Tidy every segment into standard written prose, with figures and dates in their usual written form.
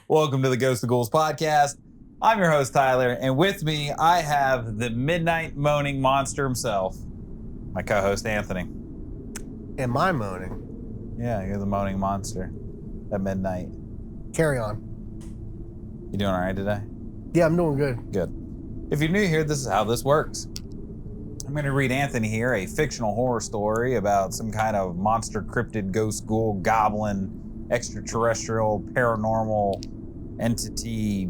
Welcome to the Ghosts and Ghouls podcast. I'm your host, Tyler, and with me, I have the midnight moaning monster himself, my co-host, Anthony. Am I moaning? Yeah, you're the moaning monster at midnight. Carry on. You doing all right today? Yeah, I'm doing good. Good. If you're new here, this is how this works. I'm going to read Anthony here a fictional horror story about some kind of monster, cryptid, ghost, ghoul, goblin, extraterrestrial, paranormal entity,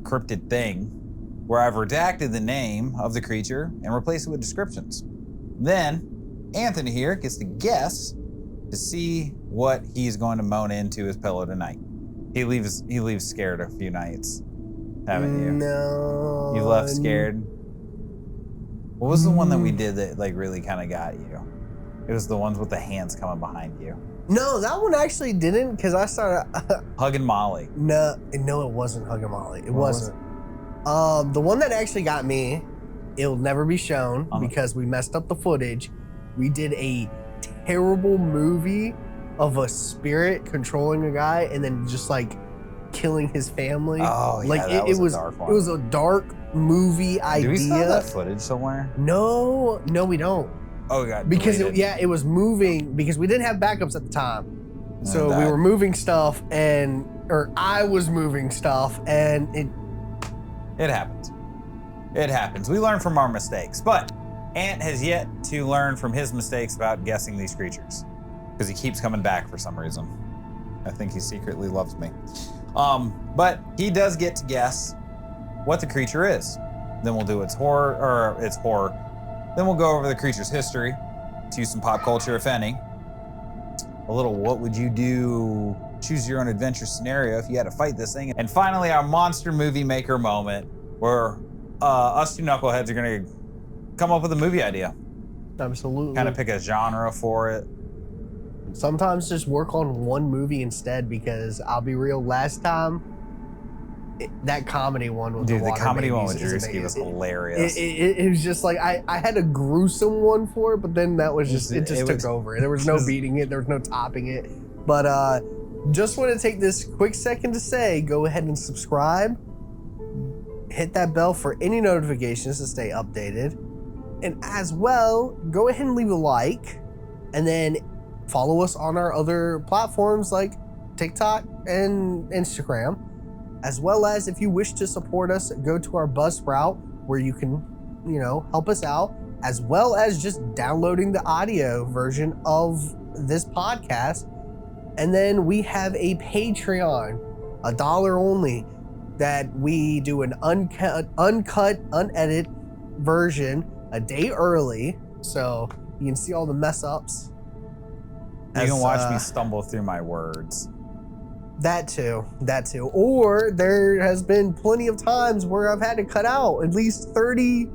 cryptid thing, where I've redacted the name of the creature and replaced it with descriptions. Then Anthony here gets to guess to see what he's going to moan into his pillow tonight. He leaves scared a few nights, haven't you? No. You left scared. What was the one that we did that like really kind of got you? It was the ones with the hands coming behind you. No, that one actually didn't, because I started Hugging Molly. No, it wasn't Hugging Molly. It What was wasn't. The one that actually got me, it'll never be shown because we messed up the footage. We did a terrible movie of a spirit controlling a guy and then just like killing his family. Oh, yeah, like that it was a dark one. It was a dark movie idea. Do we still have that footage somewhere? No, we don't. Oh, God. Because it was moving, because we didn't have backups at the time. So we were moving stuff or I was moving stuff and It happens. It happens. We learn from our mistakes, but Ant has yet to learn from his mistakes about guessing these creatures because he keeps coming back for some reason. I think he secretly loves me. But he does get to guess what the creature is. Then we'll do its horror. Then we'll go over the creature's history, to some pop culture, if any. A little what would you do, choose your own adventure scenario if you had to fight this thing. And finally, our monster movie maker moment where us two knuckleheads are gonna come up with a movie idea. Absolutely. Kind of pick a genre for it. Sometimes just work on one movie instead, because I'll be real, last time, that comedy one with Dude, the comedy one babies with Drewski was hilarious. It was just like, I had a gruesome one for it, but then that was just, it took over. There was no beating it, there was no topping it. But just want to take this quick second to say, go ahead and subscribe. Hit that bell for any notifications to stay updated. And as well, go ahead and leave a like, and then follow us on our other platforms like TikTok and Instagram. As well as, if you wish to support us, go to our Buzzsprout where you can, help us out, as well as just downloading the audio version of this podcast. And then we have a Patreon, $1 only, that we do an uncut, unedited version a day early, so you can see all the mess ups. You can watch me stumble through my words. That too. Or there has been plenty of times where I've had to cut out at least 30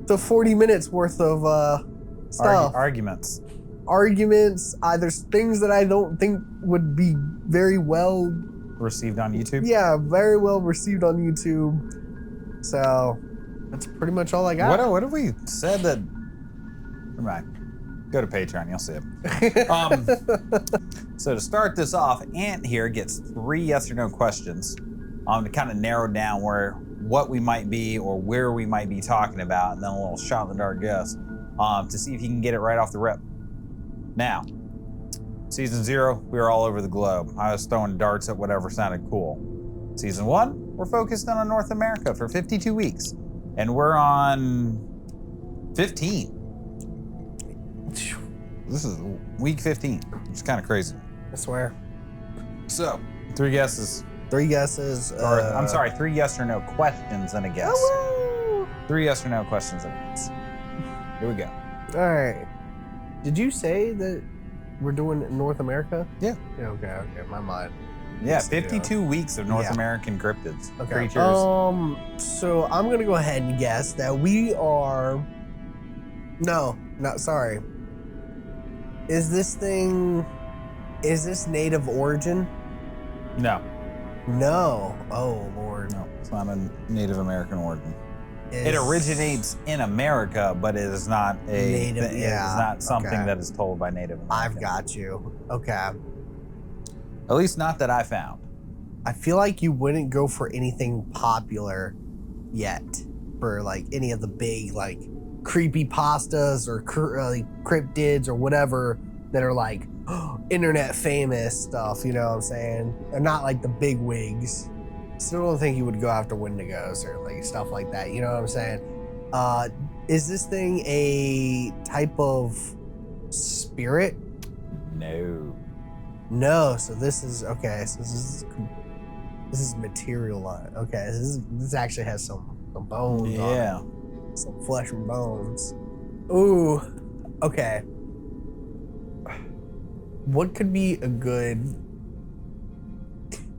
to 40 minutes worth of stuff. Arguments, either things that I don't think would be very well received on YouTube. Yeah, very well received on YouTube. So that's pretty much all I got. What have we said that? Never mind. Go to Patreon, you'll see it. So to start this off, Ant here gets 3 yes or no questions to kind of narrow down what we might be or where we might be talking about, and then a little shot in the dark guess to see if he can get it right off the rip. Now, season 0, we were all over the globe. I was throwing darts at whatever sounded cool. Season 1, we're focused on North America for 52 weeks, and we're on 15. This is week 15, which is kind of crazy. I swear. So, 3 guesses. 3 guesses. I'm sorry, 3 yes or no questions and a guess. Hello. 3 yes or no questions and a guess. Here we go. All right. Did you say that we're doing North America? Yeah. Okay, my mind. Yeah, 52 weeks of North American cryptids. Okay. Creatures. So I'm going to go ahead and guess that we are... No, not sorry. Is this native origin? No. No. Oh, Lord. No, it's not a Native American origin. It originates in America, but it is not a Native. It is not something that is told by Native Americans. I've got you. Okay. At least not that I found. I feel like you wouldn't go for anything popular yet, for like any of the big like creepy pastas or like cryptids or whatever that are like internet famous stuff. You know what I'm saying? And not like the big wigs. Still don't think you would go after Wendigos or like stuff like that. You know what I'm saying? Is this thing a type of spirit? No. So this is okay. So this is material line. Okay. This actually has some bones. Yeah. On it. Some flesh and bones. Ooh. Okay. What could be a good?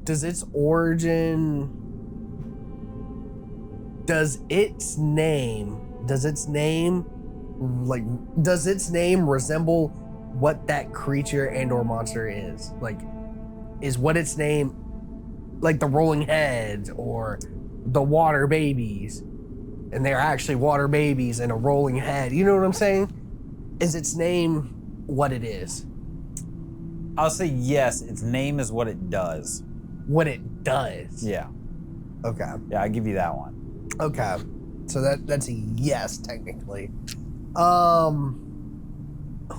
Does its name resemble what that creature and or monster is? Like, is what its name like the rolling heads or the water babies? And they're actually water babies and a rolling head. You know what I'm saying? Is its name what it is? I'll say yes, its name is what it does. What it does? Yeah. Okay. Yeah, I give you that one. Okay. So that's a yes, technically.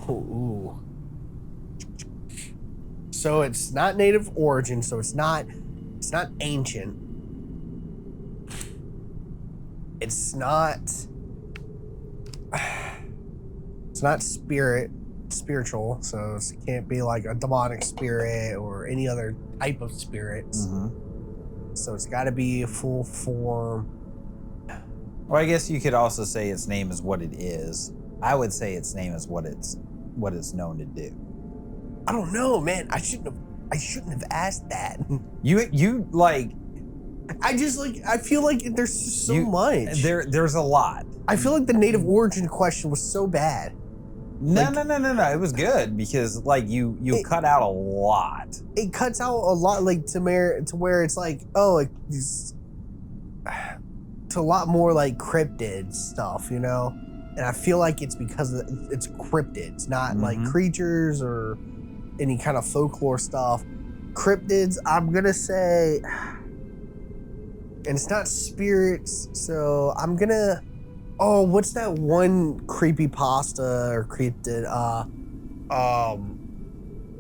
Ooh. So it's not native origin, so it's not ancient. It's not spiritual, so it can't be like a demonic spirit or any other type of spirits. Mm-hmm. So it's got to be a full form. Well, I guess you could also say its name is what it is. I would say its name is what it's known to do. I don't know, man. I shouldn't have asked that. You like. I feel like there's so much. There's a lot. I feel like the native origin question was so bad. No. It was good because like you cut out a lot. It cuts out a lot, like to where it's like, oh, like to a lot more like cryptid stuff, you know. And I feel like it's because it's cryptids, not like creatures or any kind of folklore stuff. Cryptids, I'm gonna say, and it's not spirits, so I'm gonna. Oh, what's that one creepy pasta or cryptid?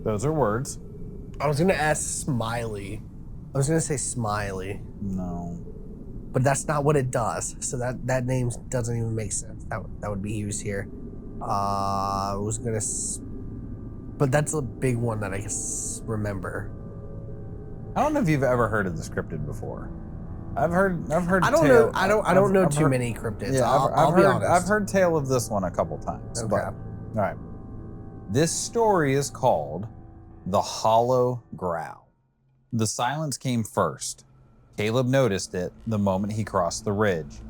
Those are words. I was gonna ask Smiley. I was gonna say Smiley. No. But that's not what it does. So that name doesn't even make sense. That would be used here. I was gonna, but that's a big one that I can remember. I don't know if you've ever heard of the cryptid before. I've heard. I don't know too many cryptids. Yeah, I'll be honest. I've heard tale of this one a couple times. Okay. But, all right. This story is called The Hollow Growl. The silence came first. Caleb noticed it the moment he crossed the ridge.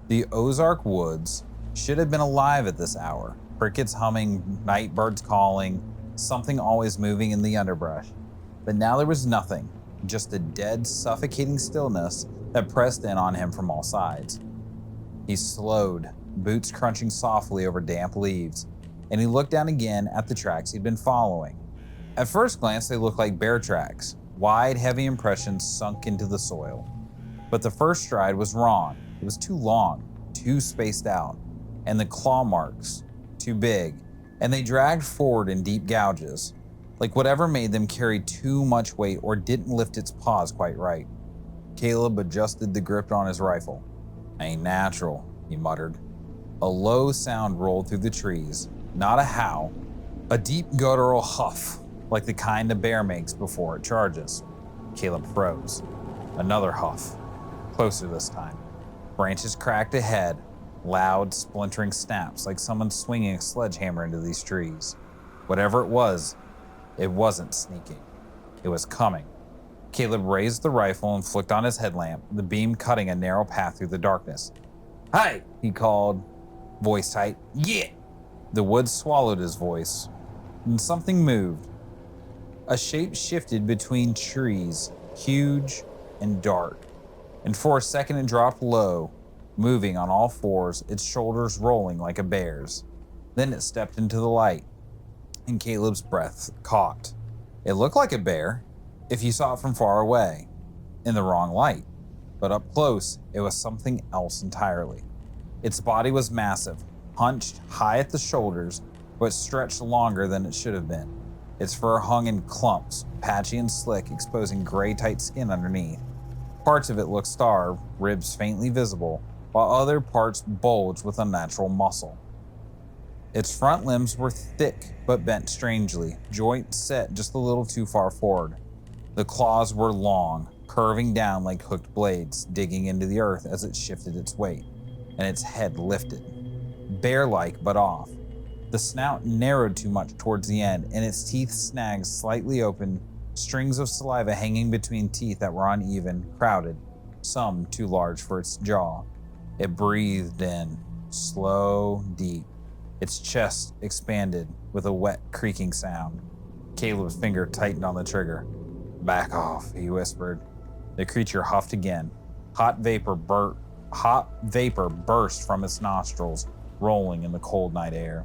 The Ozark woods should have been alive at this hour. Crickets humming, night birds calling, something always moving in the underbrush. But now there was nothing, just a dead, suffocating stillness that pressed in on him from all sides. He slowed, boots crunching softly over damp leaves, and he looked down again at the tracks he'd been following. At first glance, they looked like bear tracks, wide, heavy impressions sunk into the soil. But the first stride was wrong. It was too long, too spaced out, and the claw marks, too big, and they dragged forward in deep gouges, like whatever made them carry too much weight or didn't lift its paws quite right. Caleb adjusted the grip on his rifle. "Ain't natural," he muttered. A low sound rolled through the trees, not a howl, a deep guttural huff, like the kind a bear makes before it charges. Caleb froze. Another huff, closer this time. Branches cracked ahead, loud, splintering snaps like someone swinging a sledgehammer into these trees. Whatever it wasn't sneaking. It was coming. Caleb raised the rifle and flicked on his headlamp, the beam cutting a narrow path through the darkness. "Hey!" he called, voice tight. "Yeah!" The woods swallowed his voice, and something moved. A shape shifted between trees, huge and dark, and for a second it dropped low, moving on all fours, its shoulders rolling like a bear's. Then it stepped into the light, and Caleb's breath caught. It looked like a bear, if you saw it from far away, in the wrong light. But up close, it was something else entirely. Its body was massive, hunched high at the shoulders, but stretched longer than it should have been. Its fur hung in clumps, patchy and slick, exposing gray tight skin underneath. Parts of it looked starved, ribs faintly visible, while other parts bulged with unnatural muscle. Its front limbs were thick but bent strangely, joints set just a little too far forward. The claws were long, curving down like hooked blades, digging into the earth as it shifted its weight, and its head lifted. Bear-like but off. The snout narrowed too much towards the end, and its teeth snagged slightly open, strings of saliva hanging between teeth that were uneven, crowded, some too large for its jaw. It breathed in, slow, deep. Its chest expanded with a wet, creaking sound. Caleb's finger tightened on the trigger. "Back off," he whispered. The creature huffed again. Hot vapor burst from its nostrils, rolling in the cold night air.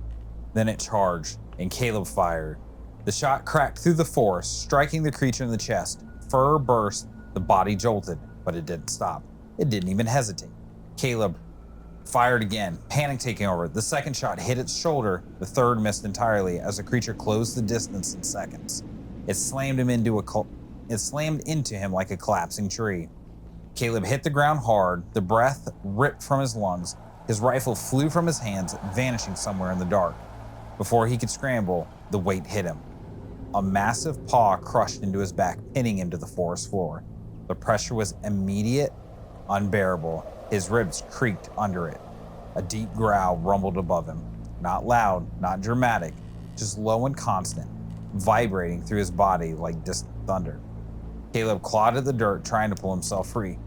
Then it charged, and Caleb fired. The shot cracked through the forest, striking the creature in the chest. Fur burst, the body jolted, but it didn't stop. It didn't even hesitate. Caleb fired again, panic taking over. The second shot hit its shoulder. The third missed entirely as the creature closed the distance in seconds. It slammed into him like a collapsing tree. Caleb hit the ground hard. The breath ripped from his lungs. His rifle flew from his hands, vanishing somewhere in the dark. Before he could scramble, the weight hit him. A massive paw crushed into his back, pinning him to the forest floor. The pressure was immediate, unbearable. His ribs creaked under it. A deep growl rumbled above him. Not loud, not dramatic, just low and constant, vibrating through his body like distant thunder. Caleb clawed at the dirt, trying to pull himself free.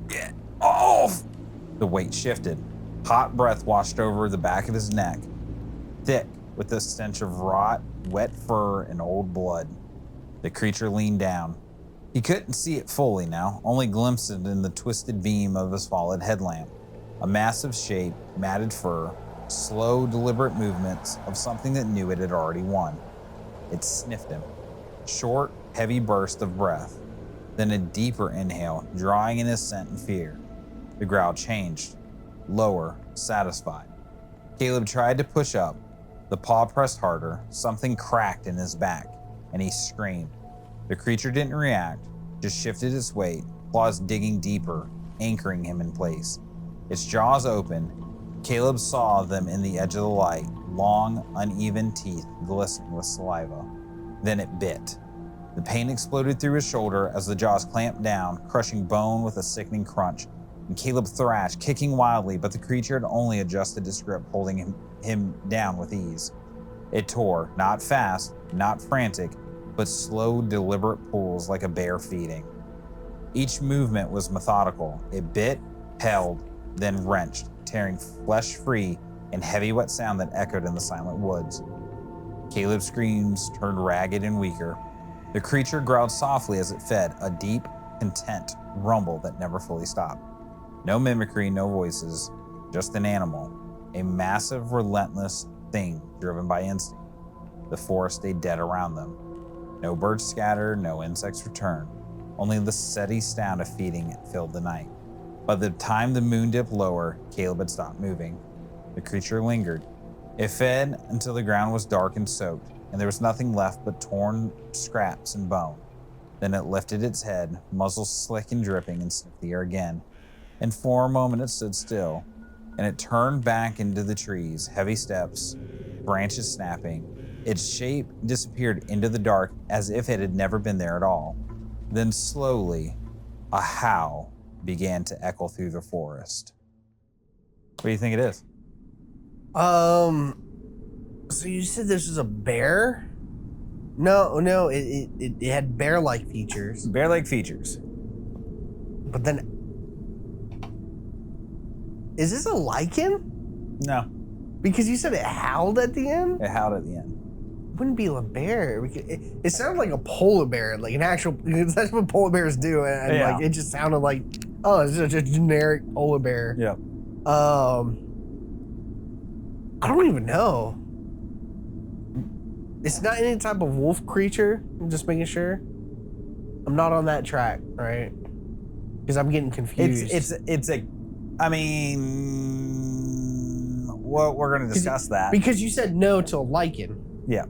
"Get off!" The weight shifted. Hot breath washed over the back of his neck, thick with the stench of rot, wet fur, and old blood. The creature leaned down. He couldn't see it fully now, only glimpsed it in the twisted beam of his fallen headlamp. A massive shape, matted fur, slow, deliberate movements of something that knew it had already won. It sniffed him. Short, heavy burst of breath. Then a deeper inhale, drawing in his scent and fear. The growl changed. Lower, satisfied. Caleb tried to push up. The paw pressed harder. Something cracked in his back, and he screamed. The creature didn't react, just shifted its weight, claws digging deeper, anchoring him in place. Its jaws opened. Caleb saw them in the edge of the light, long, uneven teeth glistening with saliva. Then it bit. The pain exploded through his shoulder as the jaws clamped down, crushing bone with a sickening crunch. And Caleb thrashed, kicking wildly, but the creature had only adjusted its grip, holding him down with ease. It tore, not fast, not frantic, but slow, deliberate pulls like a bear feeding. Each movement was methodical. It bit, held, then wrenched, tearing flesh free in heavy wet sound that echoed in the silent woods. Caleb's screams turned ragged and weaker. The creature growled softly as it fed, a deep, content rumble that never fully stopped. No mimicry, no voices, just an animal, a massive, relentless thing driven by instinct. The forest stayed dead around them. No birds scattered, no insects returned. Only the steady sound of feeding filled the night. By the time the moon dipped lower, Caleb had stopped moving. The creature lingered. It fed until the ground was dark and soaked, and there was nothing left but torn scraps and bone. Then it lifted its head, muzzle slick and dripping, and sniffed the air again. And for a moment it stood still, and it turned back into the trees, heavy steps, branches snapping. Its shape disappeared into the dark as if it had never been there at all. Then slowly, a howl began to echo through the forest. What do you think it is? So you said this is a bear? No, it had bear-like features. Bear-like features. But then, is this a lichen? No. Because you said it howled at the end? It howled at the end. It wouldn't be a bear. It sounded like a polar bear, like an actual. That's what polar bears do, and Yeah. like it just sounded like, oh, it's just a generic polar bear. Yeah. I don't even know. It's not any type of wolf creature. I'm just making sure. I'm not on that track, right? Because I'm getting confused. I mean, well, we're going to discuss that. Because you said no to a lichen. Yeah,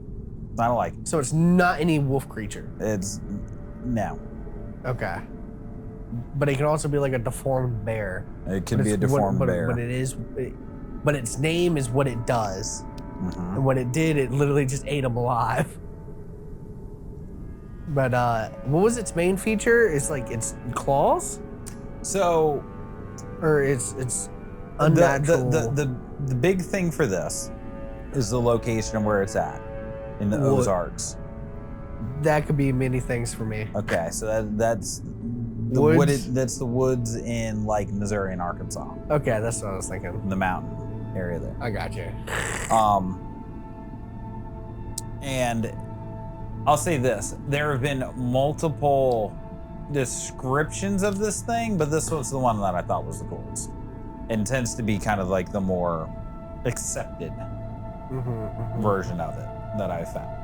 not a lichen. So it's not any wolf creature. No. Okay. But it can also be like a deformed bear. It could be a deformed bear. But its name is what it does. Mm-hmm. And what it did, it literally just ate them alive. But what was its main feature? It's like its claws? So, or it's unnatural. The big thing for this is the location of where it's at in the Ozarks. That could be many things for me. Okay, so that's the that's the woods in like Missouri and Arkansas. Okay, that's what I was thinking. The mountain area there. I got you. And I'll say this: there have been multiple descriptions of this thing, but this was the one that I thought was the coolest. And tends to be kind of like the more accepted version of it that I found.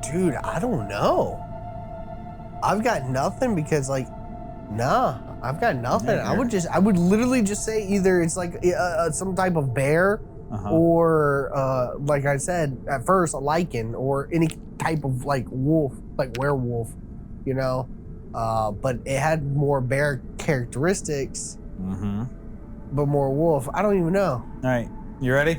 Dude, I don't know. I've got nothing because I've got nothing. Yeah, I would literally just say either it's like some type of bear or like I said at first, a lichen or any type of like wolf, like werewolf, you know. But it had more bear characteristics, but more wolf. I don't even know. All right, you ready?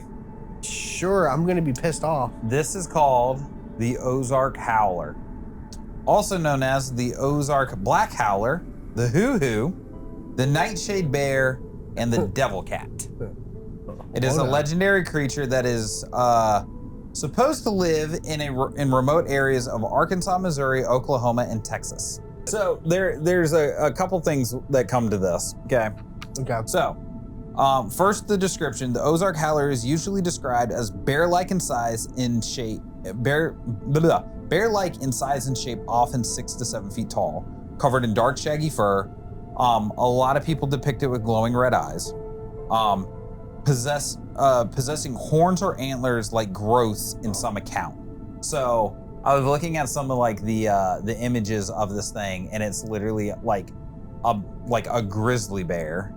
Sure, I'm gonna be pissed off. This is called the Ozark Howler, also known as the Ozark Black Howler, the Hoo-Hoo, the Nightshade Bear, and the Devil Cat. It is a legendary creature that is supposed to live in remote areas of Arkansas, Missouri, Oklahoma, and Texas. So there's a couple things that come to this. Okay. So first, the description: the Ozark Howler is usually described as bear-like in size and shape, bear-like in size and shape, often 6 to 7 feet tall, covered in dark, shaggy fur. A lot of people depict it with glowing red eyes. Possessing horns or antlers like growths in some account. So I was looking at some of like the images of this thing, and it's literally like a grizzly bear.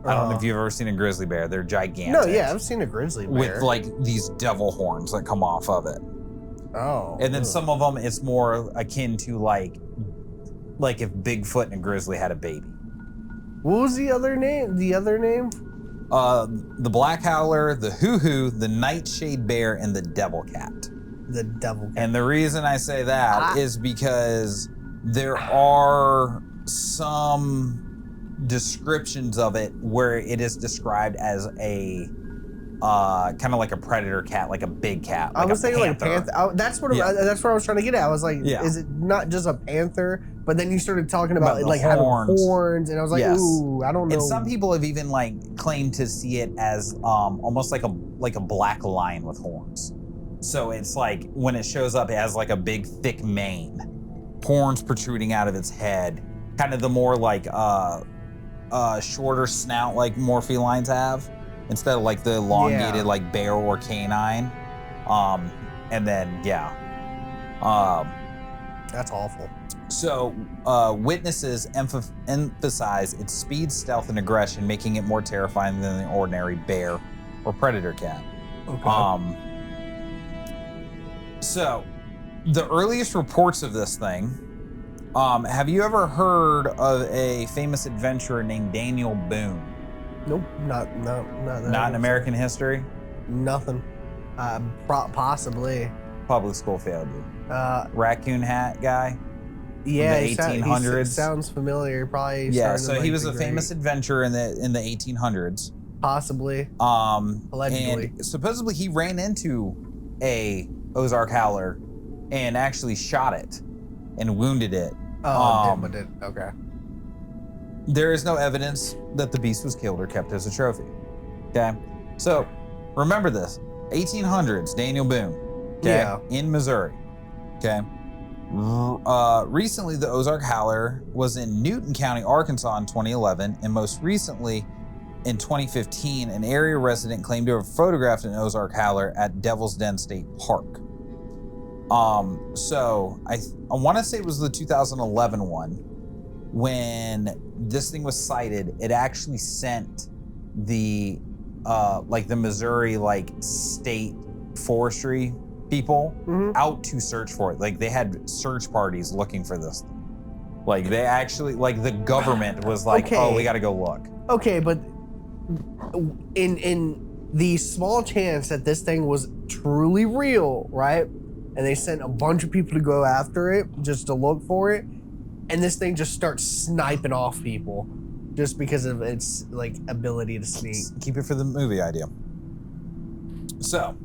I don't know if you've ever seen a grizzly bear. They're gigantic. No, yeah, I've seen a grizzly bear with like these devil horns that come off of it. Oh. And then some of them, it's more akin to like if Bigfoot and a grizzly had a baby. What was the other name? The Black Howler, the Hoo-Hoo, the Nightshade Bear, and the Devil Cat. The Devil Cat. And the reason I say that is because there are some descriptions of it where it is described as a kind of like a predator cat, like a big cat. Like I was thinking like a panther. That's what I was trying to get at. I was like, is it not just a panther? But then you started talking about it like having horns, and I was like, ooh, I don't know. And some people have even like claimed to see it as almost like a black lion with horns. So it's like when it shows up, it has like a big thick mane, horns protruding out of its head, kind of the more like shorter snout like more felines have, instead of like the elongated like bear or canine. And then that's awful. So witnesses emphasize its speed, stealth, and aggression, making it more terrifying than the ordinary bear or predator cat. Okay. So the earliest reports of this thing, have you ever heard of a famous adventurer named Daniel Boone? Nope, not Not in American history? Nothing. Possibly. Public school failed you. Raccoon hat guy? Yeah, the 1800s. He sounds familiar. Probably. Yeah, so he was a famous adventurer in the 1800s. Possibly. Allegedly. And supposedly he ran into a Ozark Howler and actually shot it and wounded it. Okay. There is no evidence that the beast was killed or kept as a trophy. Okay, so remember this: 1800s, Daniel Boone. Okay, in Missouri. Okay. Recently, the Ozark Howler was in Newton County, Arkansas in 2011, and most recently, in 2015, an area resident claimed to have photographed an Ozark Howler at Devil's Den State Park. So I want to say it was the 2011 one, when this thing was sighted, it actually sent the Missouri state forestry people out to search for it. Like they had search parties looking for this thing. Like they actually, the government was like, oh, we got to go look. Okay, but in the small chance that this thing was truly real, right? And they sent a bunch of people to go after it just to look for it, and this thing just starts sniping off people just because of its ability to sneak. Keep it for the movie idea. So,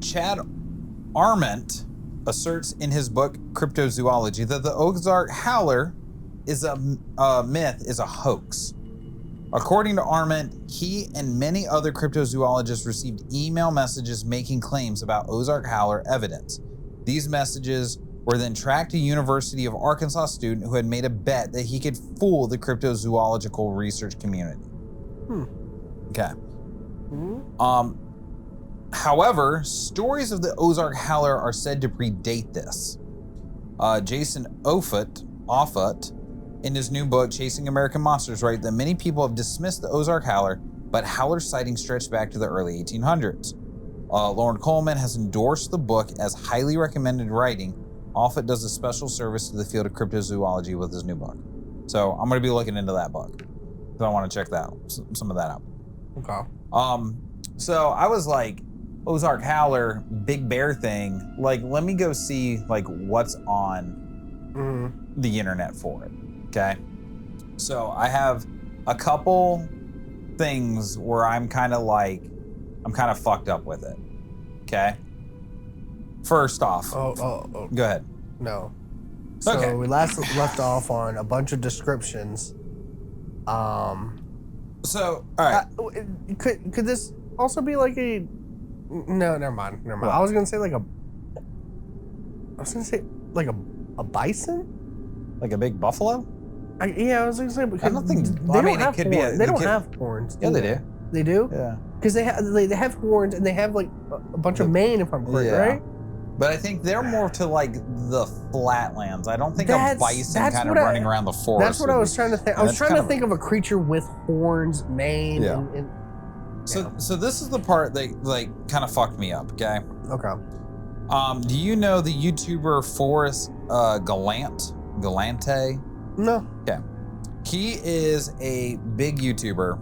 Chad Arment asserts in his book Cryptozoology that the Ozark Howler is a myth, is a hoax. According to Arment, he and many other cryptozoologists received email messages making claims about Ozark Howler evidence. These messages were then tracked to a University of Arkansas student who had made a bet that he could fool the cryptozoological research community. Okay. However, stories of the Ozark Howler are said to predate this. Jason Offutt, in his new book, Chasing American Monsters, writes that many people have dismissed the Ozark Howler, but Howler sightings stretch back to the early 1800s. Lauren Coleman has endorsed the book as highly recommended writing. Offutt does a special service to the field of cryptozoology with his new book. So I'm going to be looking into that book. So I want to check some of that out. Okay. So I was like, Ozark Howler, big bear thing. Let me go see what's on the internet for it. Okay. So I have a couple things where I'm kind of fucked up with it. Okay. First off. Go ahead. No. So okay. We left off on a bunch of descriptions. So, all right. Could this also be a... No, never mind. What? I was gonna say a bison? Like a big buffalo? I was gonna say because I don't think. it could be. They don't have horns. Yeah, they do. They do? Yeah. Because they have horns and they have a bunch of mane, if I'm correct, right? But I think they're more to the flatlands. I don't think a bison kind of running around the forest. That's what I was trying to think. I was trying to think of a creature with horns, mane, and So this is the part that kind of fucked me up. Okay. Okay. Do you know the YouTuber Forrest Galante? No. Okay. He is a big YouTuber.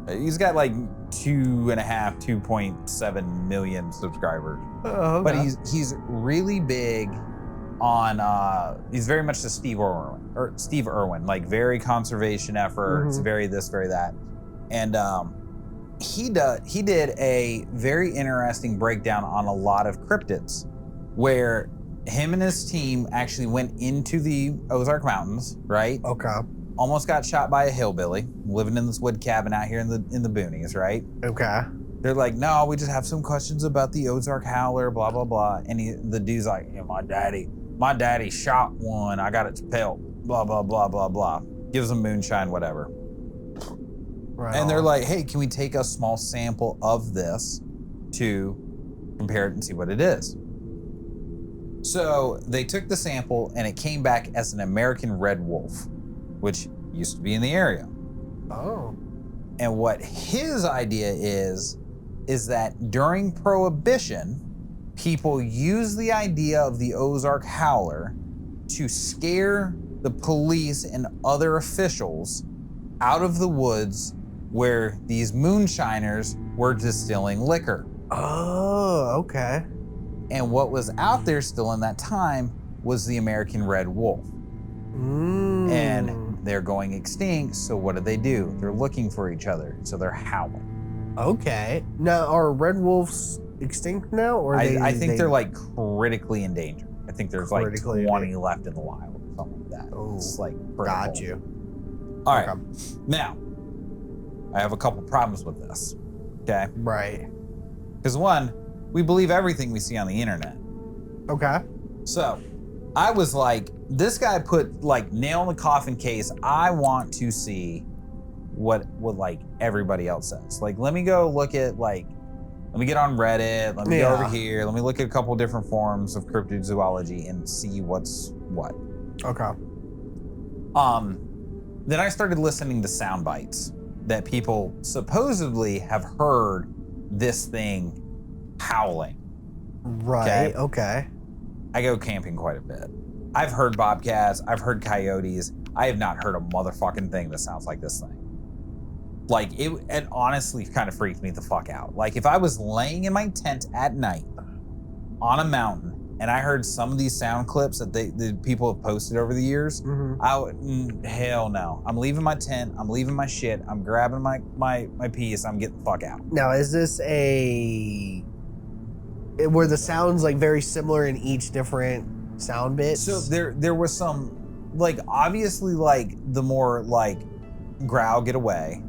He's got 2.7 million subscribers. Oh, okay. But he's really big on he's very much the Steve Irwin, very conservation efforts, very this, very that. And he did a very interesting breakdown on a lot of cryptids where him and his team actually went into the Ozark Mountains, right? Okay. Almost got shot by a hillbilly living in this wood cabin out here in the boonies, right? Okay. They're like, no, we just have some questions about the Ozark Howler, blah, blah, blah. And the dude's like, my daddy shot one. I got its pelt, blah, blah, blah, blah, blah. Gives them moonshine, whatever. Right. And they're like, hey, can we take a small sample of this to compare it and see what it is? So they took the sample and it came back as an American red wolf, which used to be in the area. Oh. And what his idea is that during Prohibition, people used the idea of the Ozark Howler to scare the police and other officials out of the woods where these moonshiners were distilling liquor. Oh, okay. And what was out there still in that time was the American red wolf. And they're going extinct, so what do? They're looking for each other, so they're howling. Okay. Now, are red wolves extinct now, or I think they're critically endangered. I think there's 20 left in the wild or something like that. Oh, it's got you. All right. Now, I have a couple problems with this. Okay. Right. Because one, we believe everything we see on the internet. Okay. So, I was like, this guy put nail in the coffin case. I want to see what everybody else says. Let me go look at let me get on Reddit. Let me go over here. Let me look at a couple different forms of cryptozoology and see what's what. Okay. Then I started listening to sound bites that people supposedly have heard this thing howling. Right. Okay. I go camping quite a bit. I've heard bobcats. I've heard coyotes. I have not heard a motherfucking thing that sounds like this thing. Like, it honestly kind of freaked me the fuck out. Like, if I was laying in my tent at night on a mountain and I heard some of these sound clips that the people have posted over the years, I would, hell no. I'm leaving my tent. I'm leaving my shit. I'm grabbing my piece. I'm getting the fuck out. Now, is this were the sounds like very similar in each different sound bits? So there was some, like, obviously, like, the more like growl, get away,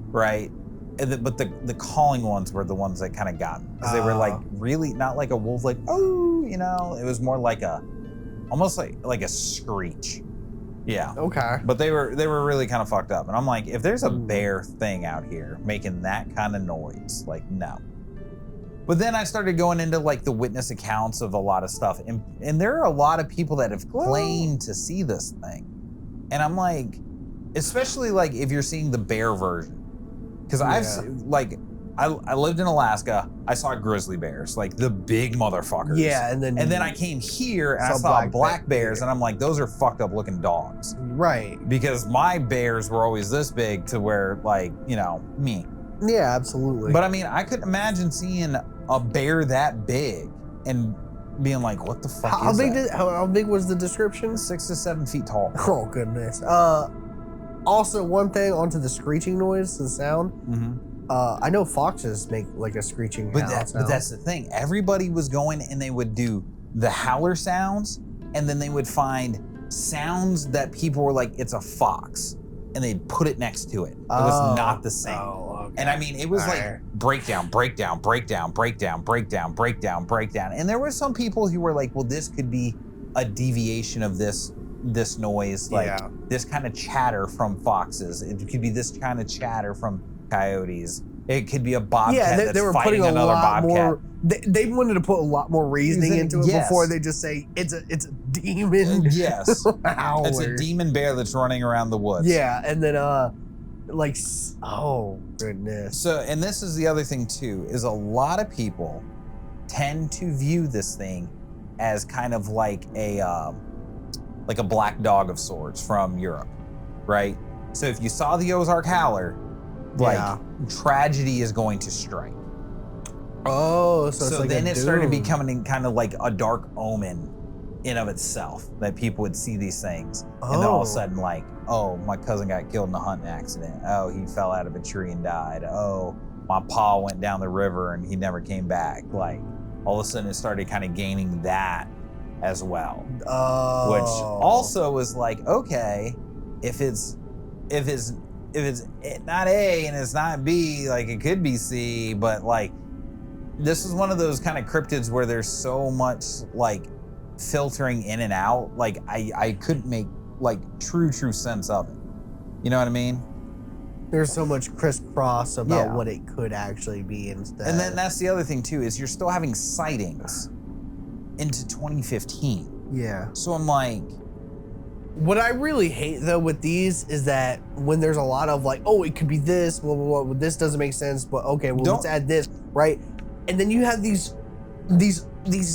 right? But the calling ones were the ones that kind of got me, because they were like really not like a wolf, like, oh, you know, it was more like almost like a screech. Yeah. Okay. But they were really kind of fucked up, and I'm like, if there's a bear thing out here making that kind of noise, like, no. But then I started going into like the witness accounts of a lot of stuff, and there are a lot of people that have claimed to see this thing, and I'm like, especially like if you're seeing the bear version. Because I lived in Alaska. I saw grizzly bears, like the big motherfuckers. Yeah, and then I came here and I saw black bears, and I'm like, those are fucked up looking dogs. Right. Because my bears were always this big to where, like, you know, me. Yeah, absolutely. But I mean, I couldn't imagine seeing a bear that big and being like, what the fuck is that? How big was the description? 6 to 7 feet tall. Oh, goodness. Also, one thing onto the screeching noise, the sound. I know foxes make like a screeching sound. But that's the thing. Everybody was going and they would do the howler sounds, and then they would find sounds that people were like, it's a fox, and they'd put it next to it. It was not the same. Okay. And I mean, it was like breakdown, breakdown, breakdown, breakdown, breakdown, breakdown, breakdown. And there were some people who were like, well, this could be a deviation of this noise, like this kind of chatter from foxes. It could be this kind of chatter from coyotes. It could be a bobcat they were fighting putting another bobcat. More, they wanted to put a lot more reasoning into it before they just say it's a demon. Yes, howler. It's a demon bear that's running around the woods. Yeah, and then like, oh goodness. So, and this is the other thing too, is a lot of people tend to view this thing as kind of like a black dog of sorts from Europe, right? So if you saw the Ozark howler, like, tragedy is going to strike. Oh, so it's like then it started becoming kind of like a dark omen in of itself, that people would see these things, and then all of a sudden, like, oh, my cousin got killed in a hunting accident. Oh, he fell out of a tree and died. Oh, my pa went down the river and he never came back. Like, all of a sudden it started kind of gaining that as well. Oh. Which also was like, okay, if it's not A and it's not B, like, it could be C, but like, this is one of those kind of cryptids where there's so much like filtering in and out. Like, I couldn't make like true sense of it. You know what I mean? There's so much crisscross about what it could actually be instead. And then that's the other thing too, is you're still having sightings into 2015. Yeah. So I'm like, what I really hate though with these is that when there's a lot of like, oh, it could be this, blah blah blah, this doesn't make sense, but okay, well, let's add this, right? And then you have these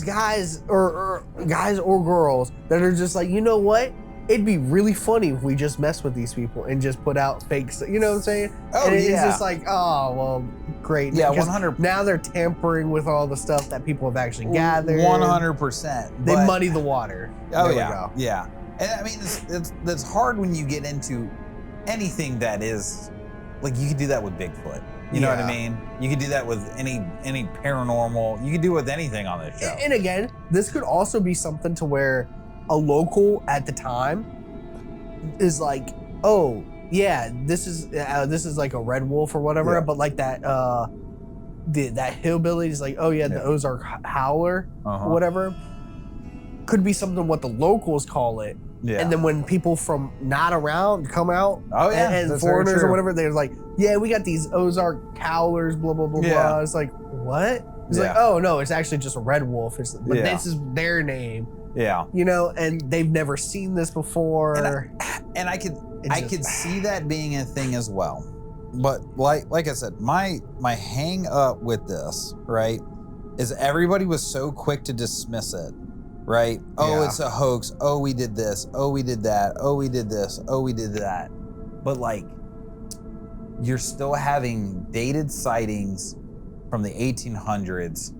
guys or guys or girls that are just like, you know what? It'd be really funny if we just mess with these people and just put out fake stuff. You know what I'm saying? Oh, and it's just like, oh, well, great. Yeah, Because 100%. Now they're tampering with all the stuff that people have actually gathered. 100%. They muddy the water. Oh, there yeah. we go. Yeah. And I mean, it's hard when you get into anything that is, like, you could do that with Bigfoot. You know what I mean? You could do that with any paranormal. You could do it with anything on this show. And again, this could also be something to where a local at the time is like, oh yeah, this is like a red wolf or whatever, but like that that hillbilly is like, oh yeah, the Ozark howler or whatever, could be something what the locals call it. Yeah. And then when people from not around come out, and foreigners or whatever, they're like, yeah, we got these Ozark howlers, blah blah blah blah. It's like, what? It's like, oh no, it's actually just a red wolf. But this is their name. Yeah. You know, and they've never seen this before. And I could see that being a thing as well. But like I said, my hang up with this, right, is everybody was so quick to dismiss it, right? Oh, it's a hoax. Oh, we did this. Oh, we did that. Oh, we did this. Oh, we did that. But like, you're still having dated sightings from the 1800s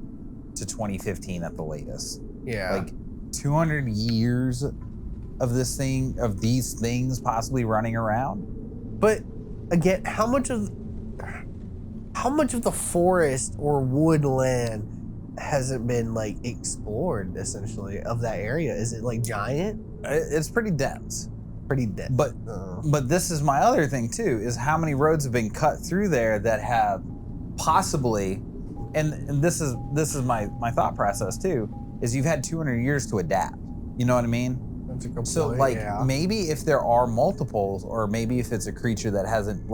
to 2015 at the latest. Yeah. Like 200 years of these things possibly running around. But again, how much of the forest or woodland hasn't been like explored essentially of that area? Is it like giant? It's pretty dense. Pretty dense. But this is my other thing too, is how many roads have been cut through there that have possibly, and this is my thought process too, is you've had 200 years to adapt. You know what I mean? That's a good So point, like maybe if there are multiples, or maybe if it's a creature that hasn't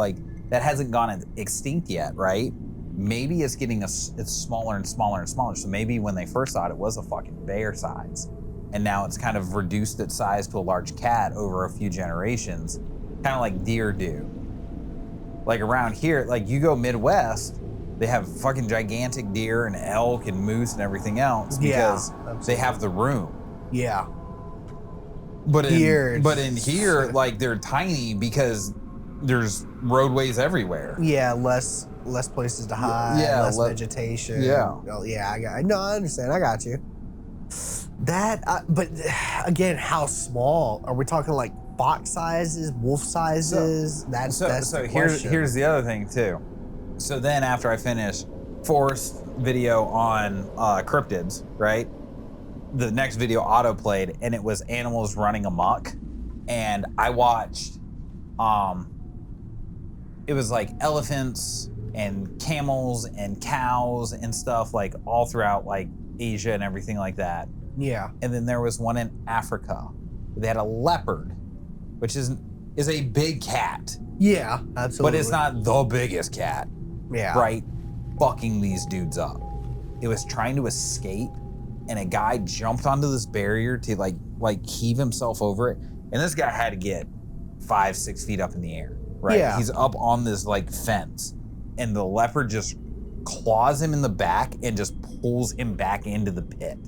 gone extinct yet, right? Maybe it's getting it's smaller and smaller and smaller. So maybe when they first saw it, it was a fucking bear size, and now it's kind of reduced its size to a large cat over a few generations, kind of like deer do. Like around here, like you go Midwest, they have fucking gigantic deer and elk and moose and everything else because they have the room. Yeah. But in here, like they're tiny because there's roadways everywhere. Yeah, less places to hide. Yeah, less vegetation. Yeah. Oh, yeah, I understand. I got you. But again, how small are we talking? Like fox sizes, wolf sizes? So here's the other thing too. So then after I finished Forrest's video on cryptids, right? The next video auto played and it was animals running amok, and I watched it was like elephants and camels and cows and stuff, like all throughout like Asia and everything like that. Yeah. And then there was one in Africa. They had a leopard, which is a big cat. Yeah, absolutely. But it's not the biggest cat. Yeah. Right? Fucking these dudes up. It was trying to escape, and a guy jumped onto this barrier to like heave himself over it. And this guy had to get 5-6 feet up in the air. Right? Yeah. He's up on this like fence, and the leopard just claws him in the back and just pulls him back into the pit.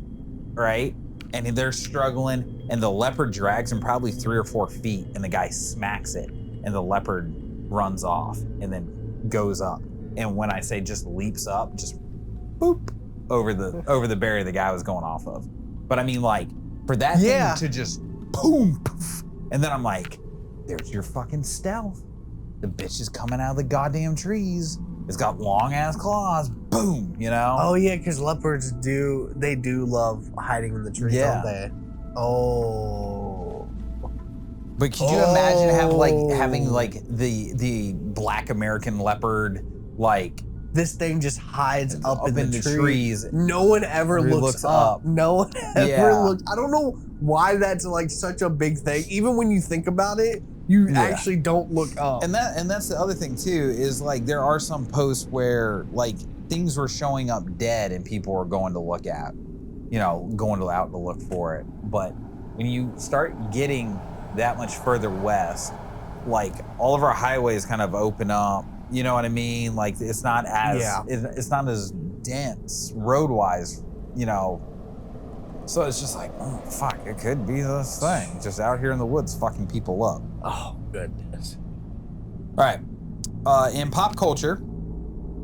Right? And they're struggling, and the leopard drags him probably 3 or 4 feet, and the guy smacks it, and the leopard runs off and then goes up. And when I say just leaps up, just boop over the barrier the guy was going off of. But I mean, like, for that thing to just boom, poof, and then I'm like, there's your fucking stealth. The bitch is coming out of the goddamn trees. It's got long ass claws. Boom, you know? Oh yeah, because leopards do love hiding in the trees, don't they? Oh. But could you imagine having the black American leopard, like, this thing just hides up in the trees. No one ever looks up. No one ever looks. I don't know why that's like such a big thing. Even when you think about it, you actually don't look up. And that's the other thing too, is like there are some posts where like things were showing up dead and people were going to look at, going out to look for it. But when you start getting that much further west, like all of our highways kind of open up. You know what I mean? Like it's not as not as dense road-wise, So it's just like, oh, fuck, it could be this thing just out here in the woods fucking people up. Oh, goodness. All right. In pop culture,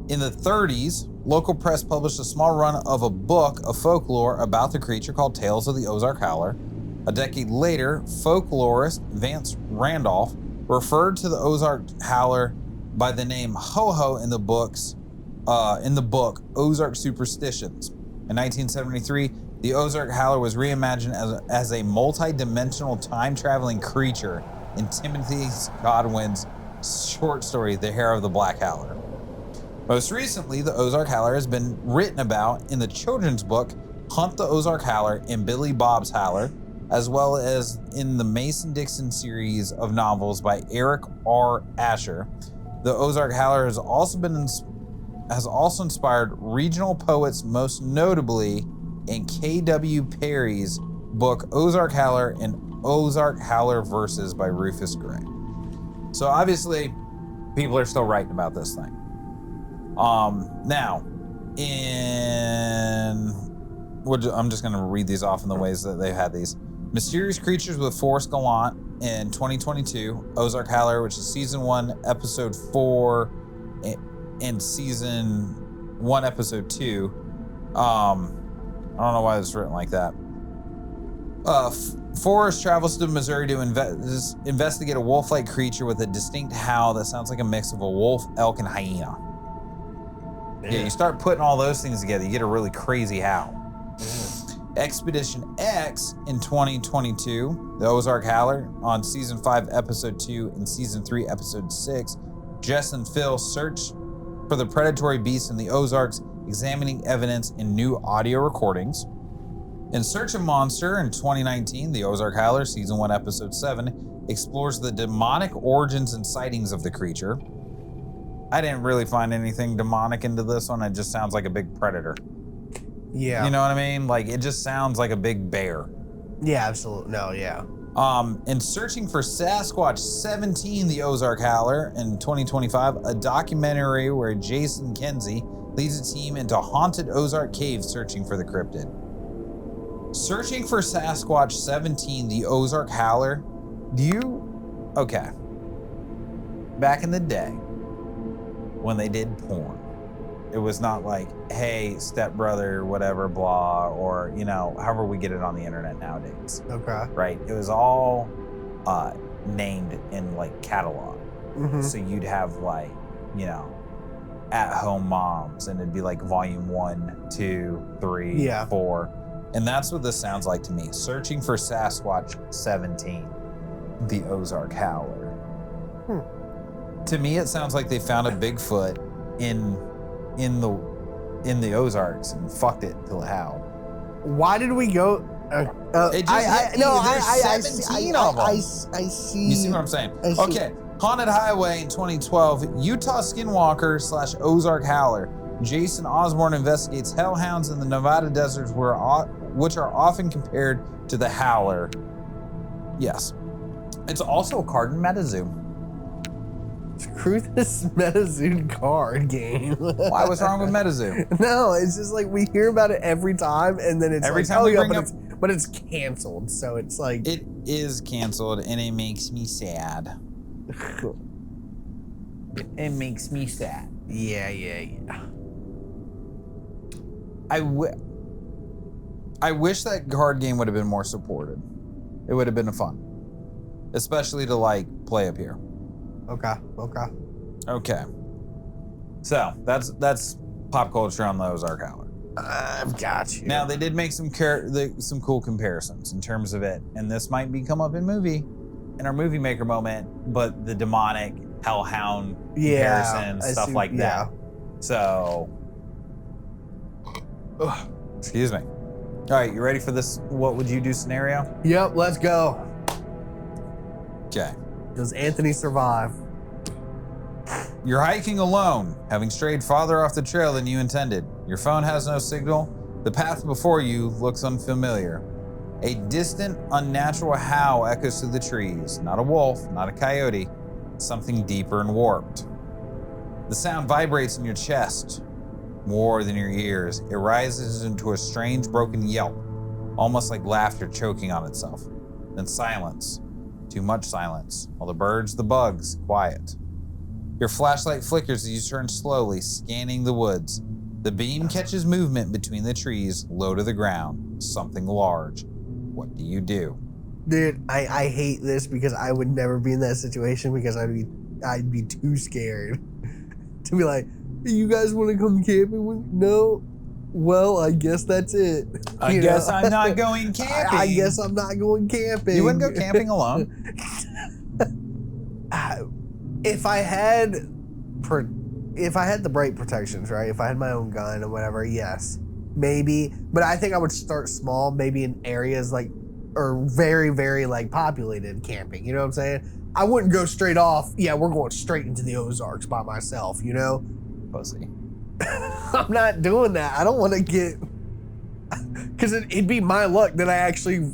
in the 30s, local press published a small run of a book of folklore about the creature called Tales of the Ozark Howler. A decade later, folklorist Vance Randolph referred to the Ozark Howler by the name Ho-Ho in the book Ozark Superstitions. In 1973, the Ozark Howler was reimagined as a multi-dimensional time-traveling creature in Timothy Godwin's short story, The Hair of the Black Howler. Most recently, the Ozark Howler has been written about in the children's book Hunt the Ozark Howler and Billy Bob's Howler, as well as in the Mason-Dixon series of novels by Eric R. Asher. The Ozark Howler has also inspired regional poets, most notably in K.W. Perry's book Ozark Howler and Ozark Howler Versus by Rufus Gray. So obviously, people are still writing about this thing. Now, I'm just going to read these off in the ways that they've had these. Mysterious Creatures with Forrest Gallant in 2022. Ozark Howler, which is season 1, episode 4, and season 1, episode 2. I don't know why it's written like that. Forrest travels to Missouri to investigate a wolf-like creature with a distinct howl that sounds like a mix of a wolf, elk, and hyena. Yeah, you start putting all those things together, you get a really crazy howl. Expedition X in 2022, the Ozark Howler, on season 5, episode 2, and season 3, episode 6. Jess and Phil search for the predatory beast in the Ozarks, examining evidence in new audio recordings. In Search of Monster in 2019, the Ozark Howler, season 1, episode 7, explores the demonic origins and sightings of the creature. I didn't really find anything demonic into this one. It just sounds like a big predator. Yeah. You know what I mean? Like, it just sounds like a big bear. Yeah, absolutely. No, yeah. In Searching for Sasquatch 17, the Ozark Howler in 2025, a documentary where Jason Kenzie leads a team into haunted Ozark caves searching for the cryptid. Searching for Sasquatch 17, the Ozark Howler. Okay. Back in the day, when they did porn, it was not like, hey, stepbrother, whatever, blah, or, however we get it on the internet nowadays. Okay. Right? It was all named in, like, catalog. Mm-hmm. So you'd have, like, at-home moms, and it'd be like volume 1, 2, 3, 4. And that's what this sounds like to me. Searching for Sasquatch 17, the Ozark Howler. To me, it sounds like they found a Bigfoot in the Ozarks and fucked it till it howled. Why did we go? It just there's 17 of them. I see. You see what I'm saying? Okay. Haunted Highway in 2012, Utah Skinwalker / Ozark Howler. Jason Osborne investigates hellhounds in the Nevada deserts which are often compared to the Howler. Yes. It's also a card in MetaZoo. Screw this MetaZoo card game. Why? What's wrong with MetaZoo? No, it's just like we hear about it every time, and then it's every like, time we bring up, but it's canceled. So it's like it is canceled, and it makes me sad. It makes me sad. Yeah. I wish that card game would have been more supported. It would have been fun, especially to like play up here. Okay. So that's pop culture on the Ozark Howler. I've got you. Now they did make some cool comparisons in terms of it, and this might come up in our movie maker moment, but the demonic hellhound comparison, stuff like that. So, excuse me. All right, you ready for this? What would you do scenario? Yep, let's go. Okay. Does Anthony survive? You're hiking alone, having strayed farther off the trail than you intended. Your phone has no signal. The path before you looks unfamiliar. A distant, unnatural howl echoes through the trees. Not a wolf, not a coyote, something deeper and warped. The sound vibrates in your chest more than your ears. It rises into a strange, broken yelp, almost like laughter choking on itself. Then silence. Too much silence. All the birds, the bugs, quiet. Your flashlight flickers as you turn slowly, scanning the woods. The beam catches movement between the trees, low to the ground. Something large. What do you do? Dude, I hate this because I would never be in that situation because I'd be too scared to be like, you guys want to come camping with me? No? Well, I guess that's it. I guess I'm not going camping. I guess I'm not going camping. You wouldn't go camping alone? If I had the bright protections, right? If I had my own gun or whatever, yes, maybe. But I think I would start small, maybe in areas like, or very, very like populated camping. You know what I'm saying? I wouldn't go straight off. Yeah, we're going straight into the Ozarks by myself. You know? Pussy. I'm not doing that. I don't want to get, because it'd be my luck that I actually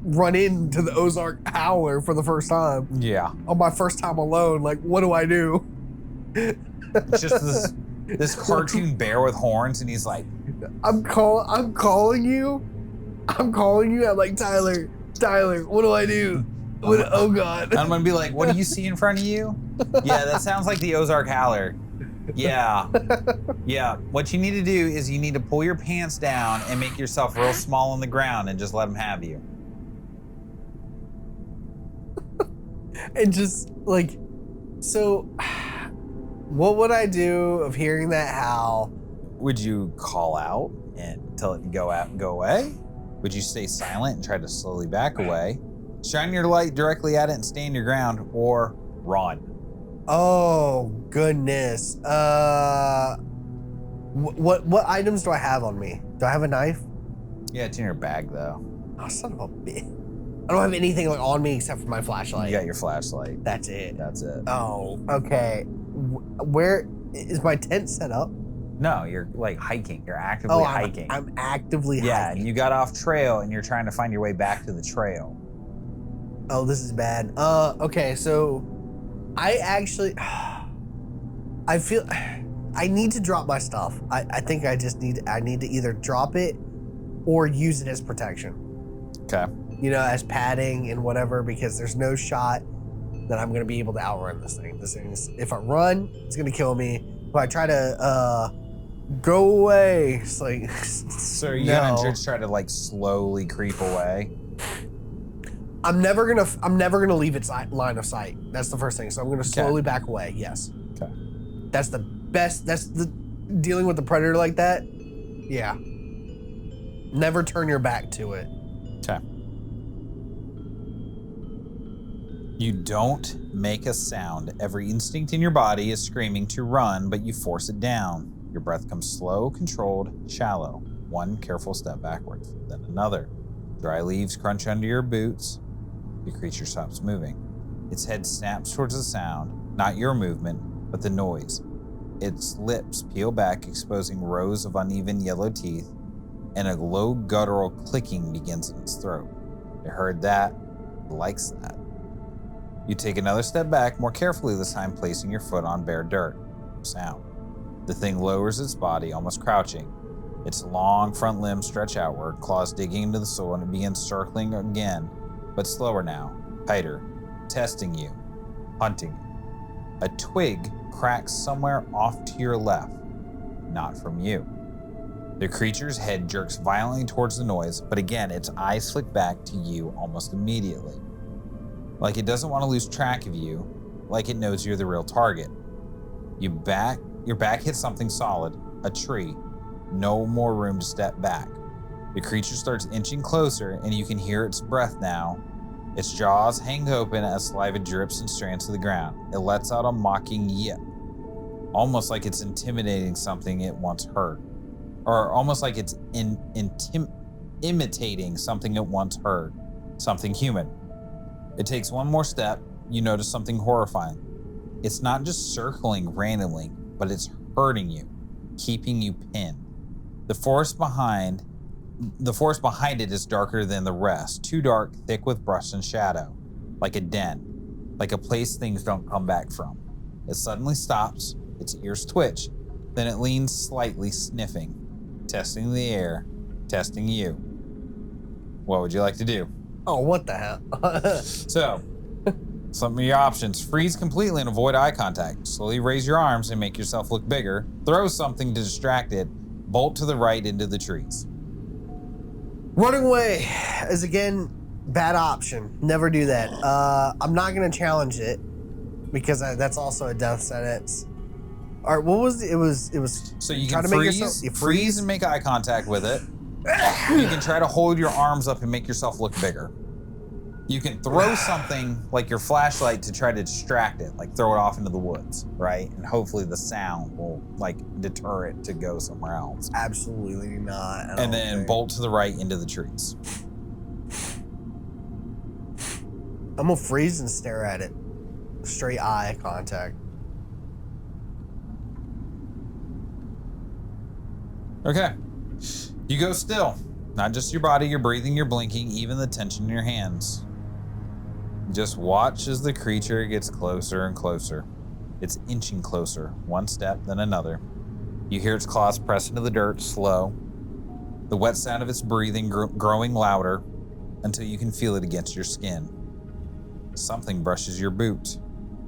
run into the Ozark howler for the first time. Yeah. On my first time alone, like, what do I do? It's just this cartoon bear with horns, and he's like, I'm calling you. I'm like, Tyler, what do I do? Oh God. I'm gonna be like, what do you see in front of you? Yeah, that sounds like the Ozark howler. Yeah. Yeah. What you need to do is you need to pull your pants down and make yourself real small on the ground and just let him have you. And just like, so what would I do of hearing that howl? Would you call out and tell it to go away? Would you stay silent and try to slowly back away? Shine your light directly at it and stand your ground, or run? Oh goodness. What items do I have on me? Do I have a knife? Yeah, it's in your bag though. Oh, son of a bitch. I don't have anything like on me except for my flashlight. You got your flashlight. That's it. That's it. Oh, okay. Where is my tent set up? No, you're like hiking. You're actively hiking. I'm actively hiking. Yeah, and you got off trail and you're trying to find your way back to the trail. Oh, this is bad. Okay, so I actually, I feel, I need to drop my stuff. I think I need to either drop it or use it as protection. Okay. You know, as padding and whatever, because there's no shot that I'm gonna be able to outrun this thing. This thing is, if I run, it's gonna kill me. If I try to go away, it's like, so are you gonna just try to like slowly creep away? I'm never gonna leave its line of sight. That's the first thing. So I'm gonna slowly back away. Yes. Okay. That's the best. That's the dealing with the predator like that. Yeah. Never turn your back to it. Okay. You don't make a sound. Every instinct in your body is screaming to run, but you force it down. Your breath comes slow, controlled, shallow. One careful step backwards, then another. Dry leaves crunch under your boots. The creature stops moving. Its head snaps towards the sound, not your movement, but the noise. Its lips peel back, exposing rows of uneven yellow teeth, and a low guttural clicking begins in its throat. It heard that, it likes that. You take another step back, more carefully this time placing your foot on bare dirt. Sound. The thing lowers its body, almost crouching. Its long front limbs stretch outward, claws digging into the soil, and it begins circling again, but slower now, tighter, testing you, hunting you. A twig cracks somewhere off to your left, not from you. The creature's head jerks violently towards the noise, but again, its eyes flick back to you almost immediately. Like it doesn't want to lose track of you, like it knows you're the real target. Your back hits something solid, a tree. No more room to step back. The creature starts inching closer, and you can hear its breath now. Its jaws hang open as saliva drips and strands to the ground. It lets out a mocking yip, almost like it's intimidating something it once heard, or almost like it's imitating something it once heard, something human. It takes one more step. You notice something horrifying. It's not just circling randomly, but it's hurting you, keeping you pinned. The forest behind it is darker than the rest, too dark, thick with brush and shadow, like a den, like a place things don't come back from. It suddenly stops, its ears twitch, then it leans slightly, sniffing, testing the air, testing you. What would you like to do? Oh, what the hell? So, some of your options: freeze completely and avoid eye contact. Slowly raise your arms and make yourself look bigger. Throw something to distract it. Bolt to the right into the trees. Running away is, again, bad option. Never do that. I'm not going to challenge it because that's also a death sentence. All right, what was it? It was so you can freeze and make eye contact with it. You can try to hold your arms up and make yourself look bigger. You can throw something like your flashlight to try to distract it, like throw it off into the woods, right? And hopefully the sound will like deter it to go somewhere else. Absolutely not. And then bolt to the right into the trees. I'm gonna freeze and stare at it. Straight eye contact. Okay. You go still. Not just your body, your breathing, your blinking, even the tension in your hands. Just watch as the creature gets closer and closer. It's inching closer, one step, then another. You hear its claws press into the dirt, slow. The wet sound of its breathing growing louder until you can feel it against your skin. Something brushes your boot.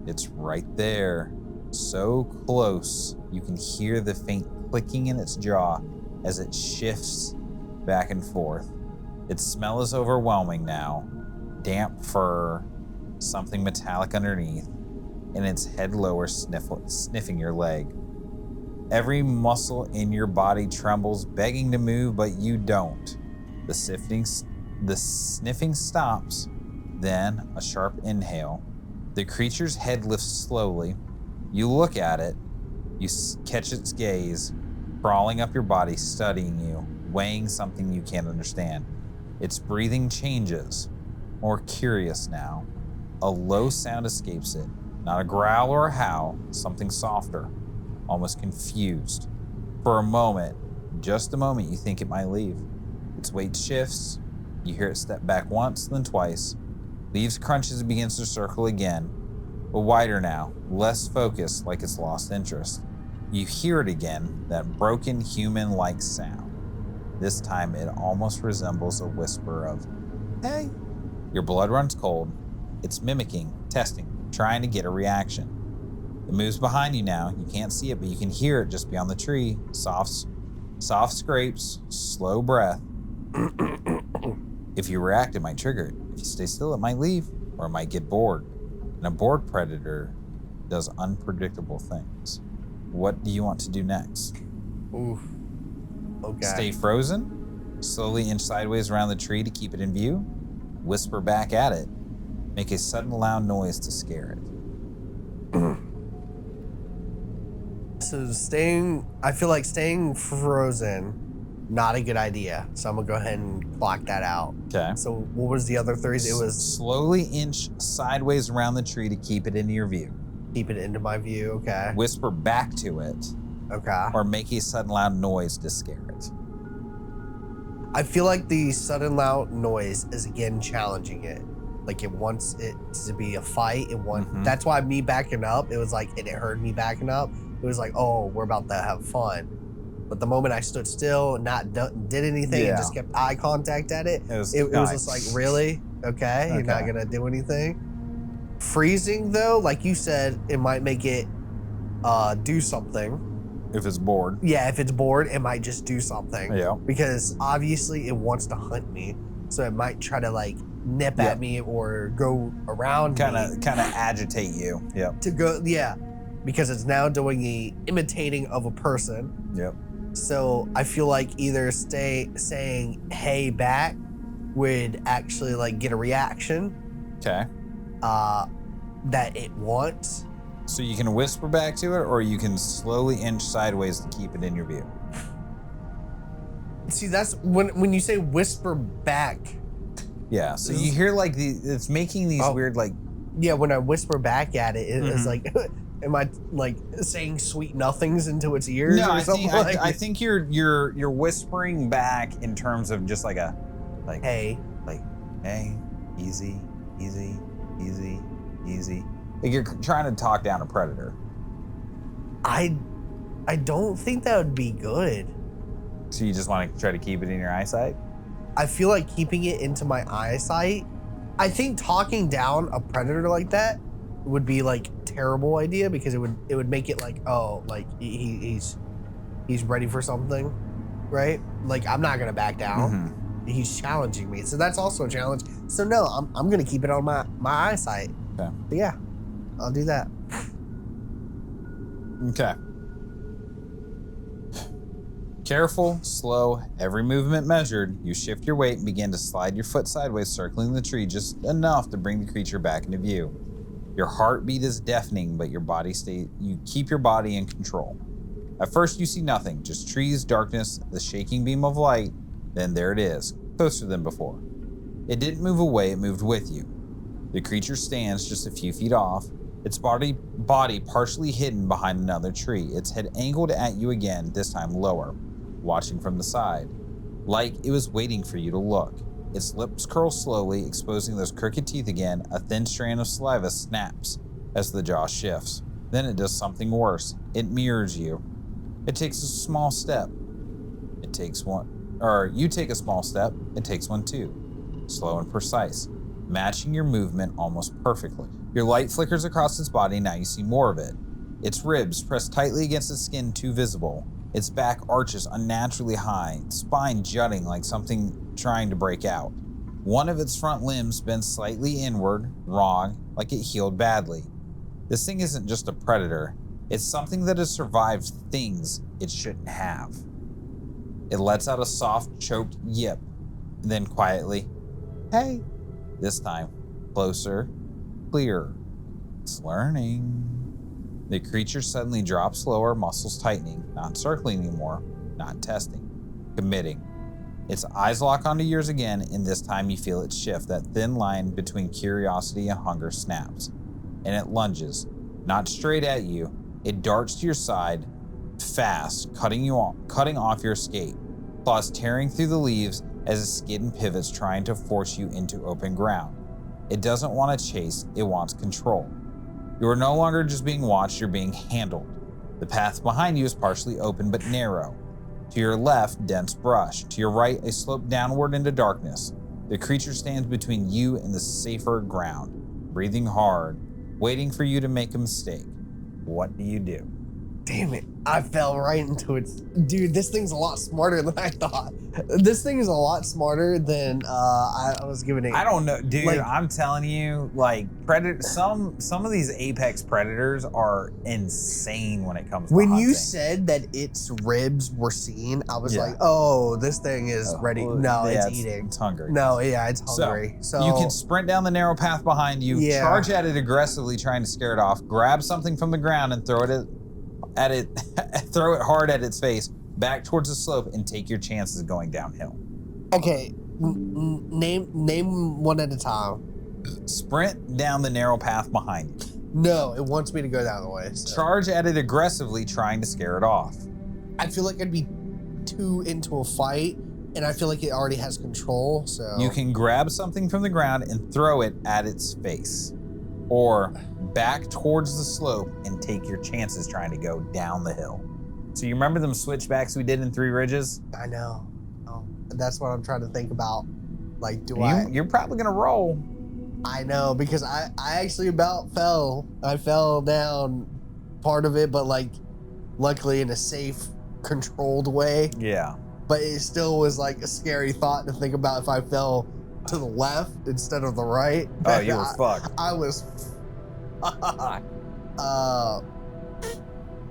It's right there, so close you can hear the faint clicking in its jaw as it shifts back and forth. Its smell is overwhelming now. Damp fur, something metallic underneath, and its head lower sniffing your leg. Every muscle in your body trembles, begging to move, but you don't. The sniffing stops, then a sharp inhale. The creature's head lifts slowly. You look at it. You catch its gaze, crawling up your body, studying you, weighing something you can't understand. Its breathing changes, more curious now. A low sound escapes it, not a growl or a howl, something softer, almost confused. For a moment, just a moment, you think it might leave. Its weight shifts. You hear it step back once, then twice. Leaves crunches and begins to circle again, but wider now, less focused, like it's lost interest. You hear it again, that broken human-like sound. This time it almost resembles a whisper of, "Hey." Your blood runs cold. It's mimicking, testing, trying to get a reaction. It moves behind you now. You can't see it, but you can hear it just beyond the tree. Soft scrapes, slow breath. If you react, it might trigger it. If you stay still, it might leave, or it might get bored. And a bored predator does unpredictable things. What do you want to do next? Oof. Okay. Stay frozen? Slowly inch sideways around the tree to keep it in view? Whisper back at it. Make a sudden loud noise to scare it. So I feel like staying frozen, not a good idea. So I'm gonna go ahead and block that out. Okay. So what was the other three? It was slowly inch sideways around the tree to keep it into your view. Keep it into my view, okay. Whisper back to it. Okay. Or make a sudden loud noise to scare it. I feel like the sudden loud noise is again challenging it. Like it wants it to be a fight. That's why me backing up, it was like, and it heard me backing up. It was like, oh, we're about to have fun. But the moment I stood still, did anything, and just kept eye contact at it, it was just like, really? Okay, you're not gonna do anything? Freezing though, like you said, it might make it do something. If it's bored. Yeah, if it's bored, it might just do something. Yeah. Because obviously it wants to hunt me. So it might try to like nip at me or go around me. Kind of agitate you. Yep. Because it's now doing the imitating of a person. Yep. So I feel like either saying hey back would actually like get a reaction. Okay. That it wants. So you can whisper back to it, or you can slowly inch sideways to keep it in your view. See, that's when you say whisper back. Yeah, so you hear like it's making these weird like. Yeah, when I whisper back at it, it's like, am I like saying sweet nothings into its ears or something? I think you're whispering back in terms of just like hey, easy. Like you're trying to talk down a predator. I don't think that would be good. So you just want to try to keep it in your eyesight? I feel like keeping it into my eyesight. I think talking down a predator like that would be like a terrible idea because it would make it like, oh, like he's ready for something, right? Like I'm not gonna back down. He's challenging me, so that's also a challenge. So no, I'm gonna keep it on my eyesight. Okay. But yeah, I'll do that. Okay. Careful, slow, every movement measured. You shift your weight and begin to slide your foot sideways, circling the tree just enough to bring the creature back into view. Your heartbeat is deafening, but you keep your body in control. At first you see nothing, just trees, darkness, the shaking beam of light. Then there it is, closer than before. It didn't move away, it moved with you. The creature stands just a few feet off, its body partially hidden behind another tree, its head angled at you again, this time lower, watching from the side. like it was waiting for you to look. Its lips curl slowly, exposing those crooked teeth again. A thin strand of saliva snaps as the jaw shifts. Then it does something worse. It mirrors you. It takes a small step. You take a small step. It takes one too. Slow and precise, matching your movement almost perfectly. Your light flickers across its body. Now you see more of it. Its ribs pressed tightly against its skin, too visible. Its back arches unnaturally high, spine jutting like something trying to break out. One of its front limbs bends slightly inward, wrong, like it healed badly. This thing isn't just a predator. It's something that has survived things it shouldn't have. It lets out a soft, choked yip, then quietly, "Hey." This time, closer, clearer. It's learning. The creature suddenly drops lower, muscles tightening, not circling anymore, not testing, committing. Its eyes lock onto yours again, and this time you feel it shift. That thin line between curiosity and hunger snaps, and it lunges, not straight at you. It darts to your side, fast, cutting off your escape. Claws tearing through the leaves as it skids and pivots, trying to force you into open ground. It doesn't want to chase, it wants control. You are no longer just being watched, you're being handled. The path behind you is partially open but narrow. To your left, dense brush. To your right, a slope downward into darkness. The creature stands between you and the safer ground, breathing hard, waiting for you to make a mistake. What do you do? Damn it. I fell right into it. Dude, this thing's a lot smarter than I thought. This thing is a lot smarter than I was giving it. I don't know, dude. Like, I'm telling you, like some of these apex predators are insane when it comes to when hunting. you said that its ribs were seen, I was like, oh, this thing is ready. No, yeah, it's eating. It's hungry. No, yeah, it's hungry. So you can sprint down the narrow path behind you, charge at it aggressively, trying to scare it off, grab something from the ground and throw it throw it hard at its face, back towards the slope, and take your chances going downhill. Okay, name one at a time. Sprint down the narrow path behind you. No, it wants me to go down the way. So. Charge at it aggressively, trying to scare it off. I feel like I'd be too into a fight, and I feel like it already has control, so... You can grab something from the ground and throw it at its face, or back towards the slope and take your chances trying to go down the hill. So you remember them switchbacks we did in Three Ridges? I know. Oh, that's what I'm trying to think about. Like, You're probably gonna roll. I know, because I actually about fell. I fell down part of it, but like, luckily in a safe, controlled way. Yeah. But it still was like a scary thought to think about if I fell to the left instead of the right. Oh, you were fucked. I was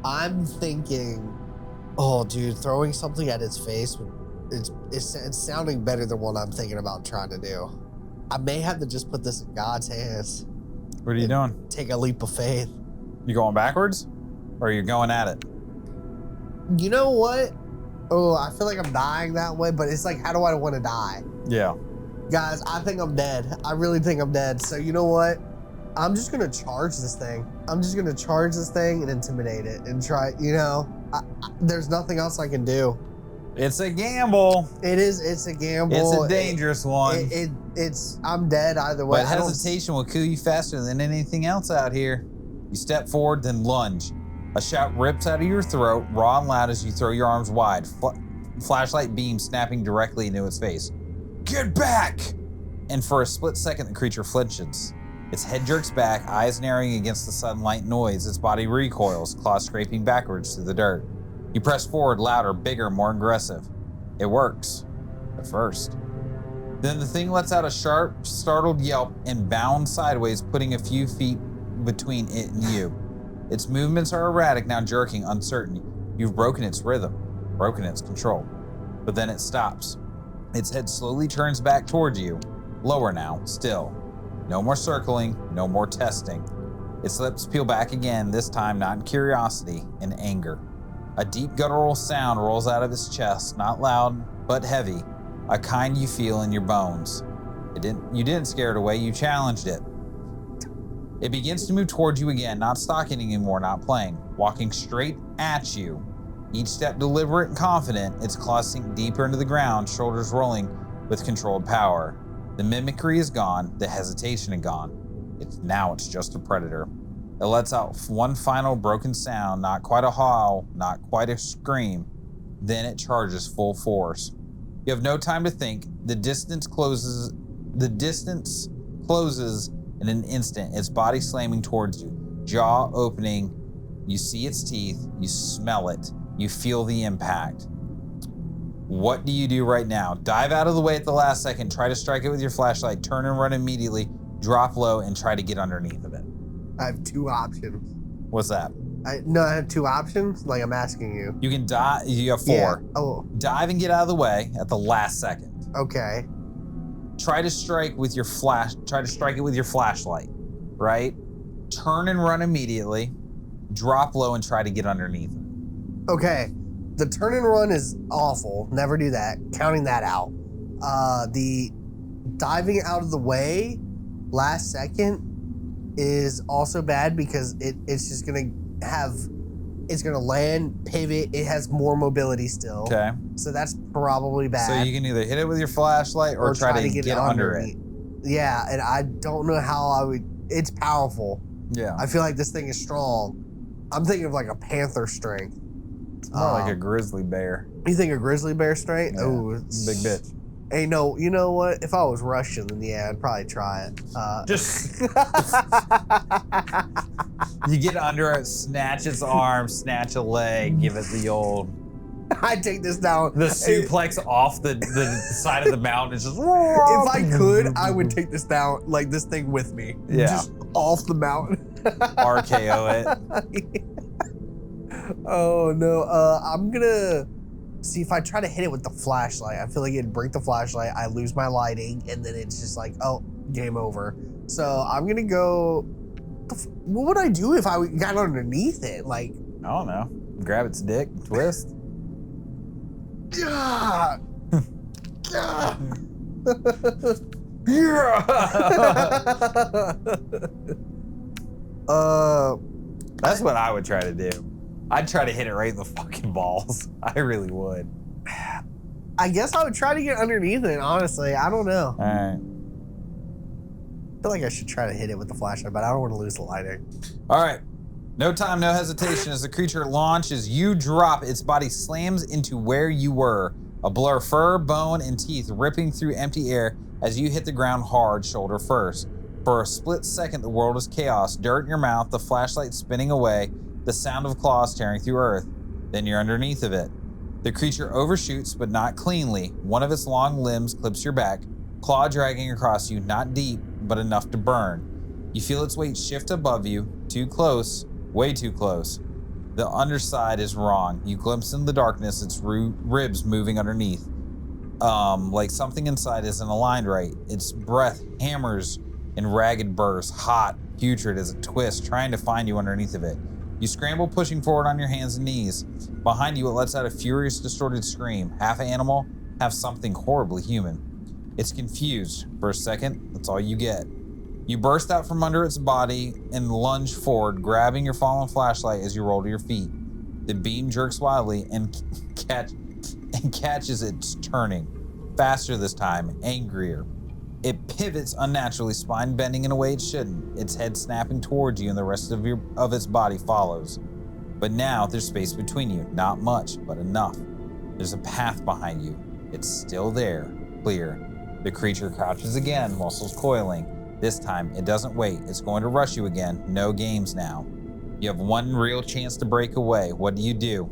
I'm thinking, oh, dude, throwing something at its face, it's sounding better than what I'm thinking about trying to do. I may have to just put this in God's hands. What are you doing? Take a leap of faith. You going backwards? Or are you going at it? You know what? Oh, I feel like I'm dying that way, but it's like, how do I want to die? Yeah. Guys, I think I'm dead. I really think I'm dead. So you know what? I'm just gonna charge this thing. I'm just gonna charge this thing and intimidate it and try, there's nothing else I can do. It's a gamble. It's a gamble. It's a dangerous one. I'm dead either way. But hesitation will kill you faster than anything else out here. You step forward, then lunge. A shout rips out of your throat, raw and loud as you throw your arms wide. Flashlight beam snapping directly into its face. Get back! And for a split second, the creature flinches. Its head jerks back, eyes narrowing against the sudden light noise. Its body recoils, claws scraping backwards through the dirt. You press forward, louder, bigger, more aggressive. It works. At first. Then the thing lets out a sharp, startled yelp and bounds sideways, putting a few feet between it and you. Its movements are erratic, now jerking, uncertain. You've broken its rhythm, broken its control. But then it stops. Its head slowly turns back towards you. Lower now, still. No more circling, no more testing. Its lips peel back again, this time not in curiosity, in anger. A deep guttural sound rolls out of its chest, not loud, but heavy, a kind you feel in your bones. You didn't scare it away, you challenged it. It begins to move towards you again, not stalking anymore, not playing, walking straight at you. Each step deliberate and confident, its claws sink deeper into the ground, shoulders rolling with controlled power. The mimicry is gone, the hesitation is gone. It's just a predator. It lets out one final broken sound, not quite a howl, not quite a scream. Then it charges full force. You have no time to think. The distance closes in an instant, its body slamming towards you, jaw opening. You see its teeth, you smell it, you feel the impact. What do you do right now? Dive out of the way at the last second, try to strike it with your flashlight, turn and run immediately, drop low, and try to get underneath of it. I have 2 options. What's that? I have 2 options? Like, I'm asking you. You can dive, you have 4. Yeah. Oh. Dive and get out of the way at the last second. Okay. Try to strike it with your flashlight, right? Turn and run immediately, drop low, and try to get underneath it. Okay. The turn and run is awful. Never do that. Counting that out. The diving out of the way last second is also bad because it's just gonna land, pivot. It has more mobility still. Okay. So that's probably bad. So you can either hit it with your flashlight or try to get under it. Yeah, and I don't know how I would. It's powerful. Yeah. I feel like this thing is strong. I'm thinking of like a panther strength. It's more like a grizzly bear. You think a grizzly bear strength? Yeah. Oh, Big bitch. Hey, no, you know what? If I was Russian, then yeah, I'd probably try it. Just you get under it, snatch its arm, snatch a leg, give it the old. I'd take this down. The suplex off the side of the mountain. It's just. If I could, I would take this down, like this thing with me. Yeah. Just off the mountain. RKO it. Oh no. I'm gonna see if I try to hit it with the flashlight. I feel like it'd break the flashlight. I lose my lighting, and then it's just like, oh, game over. So I'm gonna go. What would I do if I got underneath it? Like, I don't know. Grab its dick, twist. Yeah. Yeah. That's what I would try to do. I'd try to hit it right in the fucking balls. I really would. I guess I would try to get underneath it, honestly. I don't know. All right. I feel like I should try to hit it with the flashlight, but I don't want to lose the lighting. All right. No time, no hesitation. As the creature launches, you drop. Its body slams into where you were. A blur, fur, bone, and teeth ripping through empty air as you hit the ground hard, shoulder first. For a split second, the world is chaos. Dirt in your mouth, the flashlight spinning away, the sound of claws tearing through earth. Then you're underneath of it. The creature overshoots, but not cleanly. One of its long limbs clips your back, claw dragging across you, not deep, but enough to burn. You feel its weight shift above you, too close, way too close. The underside is wrong. You glimpse in the darkness its ribs moving underneath. Like something inside isn't aligned right. Its breath hammers in ragged bursts, hot, putrid as a twist, trying to find you underneath of it. You scramble, pushing forward on your hands and knees. Behind you, it lets out a furious, distorted scream. Half animal, half something horribly human. It's confused. For a second, that's all you get. You burst out from under its body and lunge forward, grabbing your fallen flashlight as you roll to your feet. The beam jerks wildly and catches it turning. Faster this time, angrier. It pivots unnaturally, spine bending in a way it shouldn't, its head snapping towards you and the rest of its body follows. But now there's space between you. Not much, but enough. There's a path behind you. It's still there, clear. The creature crouches again, muscles coiling. This time, it doesn't wait. It's going to rush you again. No games now. You have one real chance to break away. What do?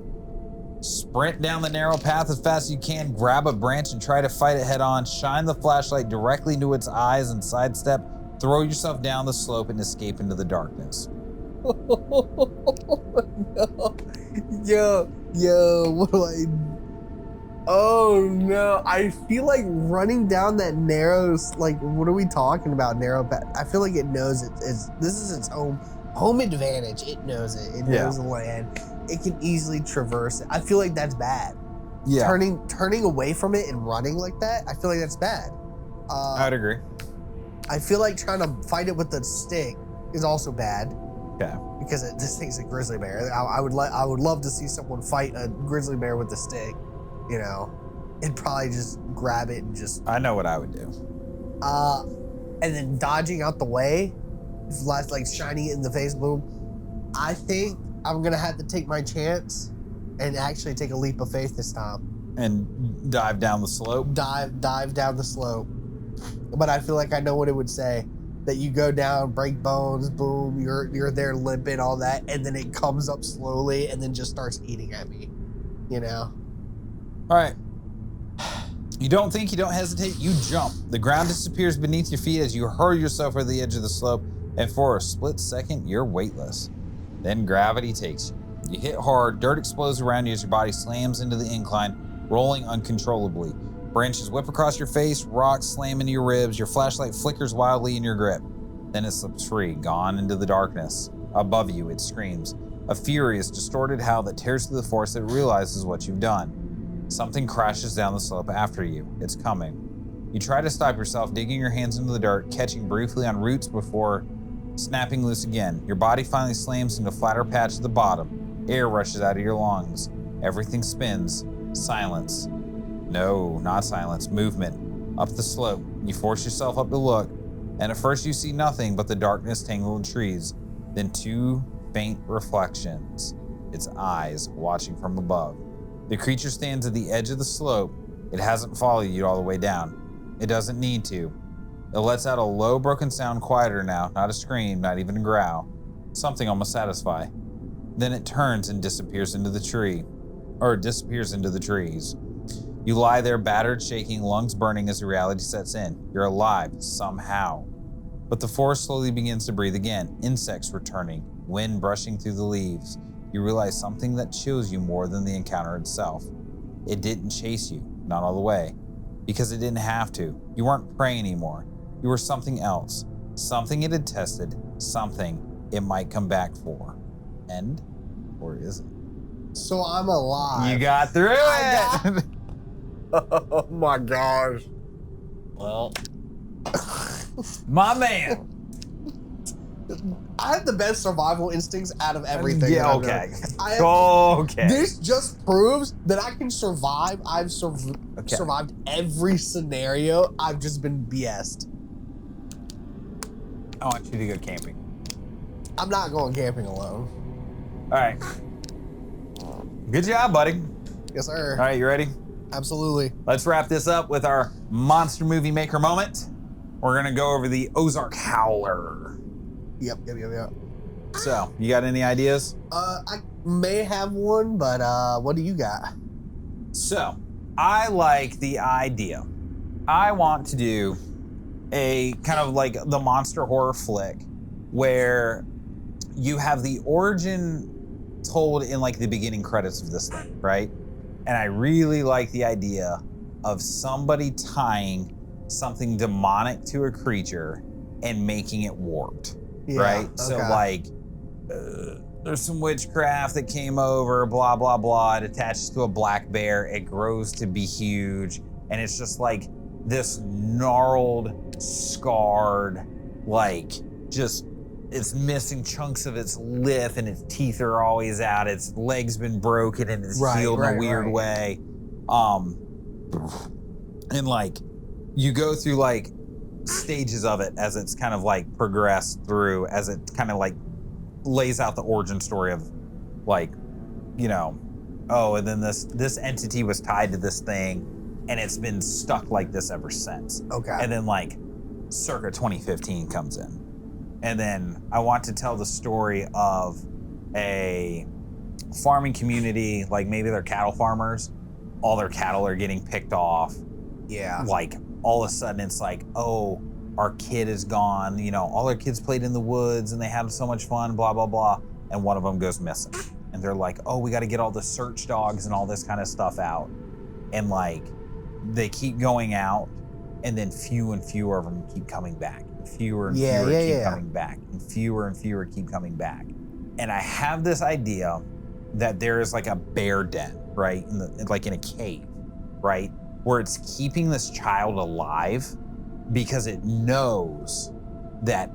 Sprint down the narrow path as fast as you can, grab a branch and try to fight it head on, shine the flashlight directly into its eyes and sidestep, throw yourself down the slope and escape into the darkness. No. Yo, what do I... Oh no, I feel like running down that narrow, like, what are we talking about? Narrow path. I feel like it knows this is its home advantage. It knows it. It knows the land. It can easily traverse it. I feel like that's bad. Yeah. Turning away from it and running like that, I feel like that's bad. I'd agree. I feel like trying to fight it with the stick is also bad. Okay. Because this thing's a grizzly bear. I would love to see someone fight a grizzly bear with a stick, you know, and probably just grab it and just. I know what I would do. And then dodging out the way, like shining it in the face, boom. I think I'm gonna have to take my chance and actually take a leap of faith this time. And dive down the slope? Dive down the slope. But I feel like I know what it would say. That you go down, break bones, boom, you're there limping, all that, and then it comes up slowly and then just starts eating at me. You know? All right. You don't think, you don't hesitate, you jump. The ground disappears beneath your feet as you hurl yourself over the edge of the slope, and for a split second, you're weightless. Then gravity takes you. You hit hard, dirt explodes around you as your body slams into the incline, rolling uncontrollably. Branches whip across your face, rocks slam into your ribs, your flashlight flickers wildly in your grip. Then it slips free, gone into the darkness. Above you, it screams. A furious, distorted howl that tears through the forest that realizes what you've done. Something crashes down the slope after you. It's coming. You try to stop yourself, digging your hands into the dirt, catching briefly on roots before snapping loose again. Your body finally slams into a flatter patch at the bottom. Air rushes out of your lungs. Everything spins. Silence. No, not silence. Movement. Up the slope. You force yourself up to look, and at first you see nothing but the darkness tangled trees. Then two faint reflections. Its eyes watching from above. The creature stands at the edge of the slope. It hasn't followed you all the way down. It doesn't need to. It lets out a low, broken sound, quieter now. Not a scream, not even a growl. Something almost satisfying. Then it turns and disappears into the tree. Or disappears into the trees. You lie there, battered, shaking, lungs burning as the reality sets in. You're alive, somehow. But the forest slowly begins to breathe again. Insects returning, wind brushing through the leaves. You realize something that chills you more than the encounter itself. It didn't chase you, not all the way. Because it didn't have to. You weren't prey anymore. You were something else. Something it had tested. Something it might come back for. End? Or is it? So I'm alive. You got through it! Oh my gosh. Well, my man. I have the best survival instincts out of everything. Yeah, okay. Okay. This just proves that I can survive. I've survived every scenario. I've just been BS'd. I want you to go camping. I'm not going camping alone. All right. Good job, buddy. Yes, sir. All right, you ready? Absolutely. Let's wrap this up with our monster movie maker moment. We're gonna go over the Ozark Howler. Yep. So, you got any ideas? I may have one, but what do you got? So, I like the idea. I want to do a kind of like the monster horror flick where you have the origin told in like the beginning credits of this thing, right? And I really like the idea of somebody tying something demonic to a creature and making it warped, right? Okay. So like, there's some witchcraft that came over, blah, blah, blah. It attaches to a black bear. It grows to be huge. And it's just like this gnarled, scarred, like just, it's missing chunks of its lip and its teeth are always out. Its legs been broken and it's healed in a weird way. And like, you go through like stages of it as it's kind of like progressed through, as it kind of like lays out the origin story of like, you know, oh, and then this entity was tied to this thing and it's been stuck like this ever since. Okay. And then like circa 2015 comes in. And then I want to tell the story of a farming community, like maybe they're cattle farmers. All their cattle are getting picked off. Yeah. Like all of a sudden it's like, oh, our kid is gone. You know, all our kids played in the woods and they had so much fun, blah, blah, blah. And one of them goes missing. And they're like, oh, we got to get all the search dogs and all this kind of stuff out. And like, they keep going out and then few and fewer of them keep coming back. Fewer and fewer keep coming back, and fewer keep coming back. And I have this idea that there is like a bear den, right? Like in a cave, right? Where it's keeping this child alive because it knows that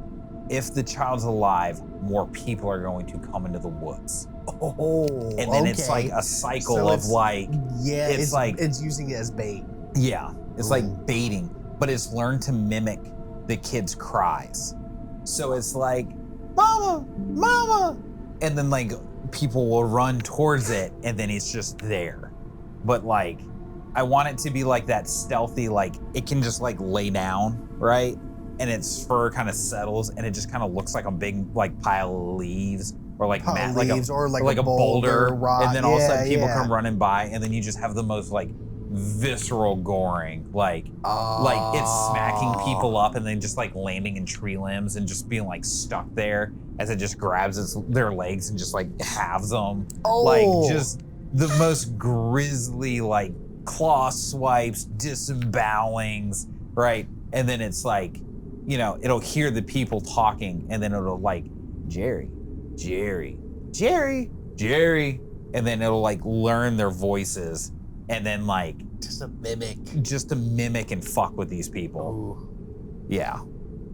if the child's alive, more people are going to come into the woods. Oh, and then it's like a cycle So of like, yeah, it's like, it's using it as bait. yeah, it's like baiting, but it's learned to mimic the kids' cries. So it's like, mama, mama. And then like people will run towards it and then it's just there. But like, I want it to be like that stealthy, like it can just like lay down, right? And its fur kind of settles and it just kind of looks like a big like pile of leaves or like leaves or like a boulder. rock. And then all of a sudden people come running by and then you just have the most like visceral goring, like it's smacking people up and then just like landing in tree limbs and just being like stuck there as it just grabs their legs and just like halves them. Like just the most grisly like claw swipes, disembowelings, right? And then it's like, you know, it'll hear the people talking and then it'll like, Jerry, Jerry, Jerry, Jerry. And then it'll like learn their voices and then like just to mimic and fuck with these people. Ooh. Yeah.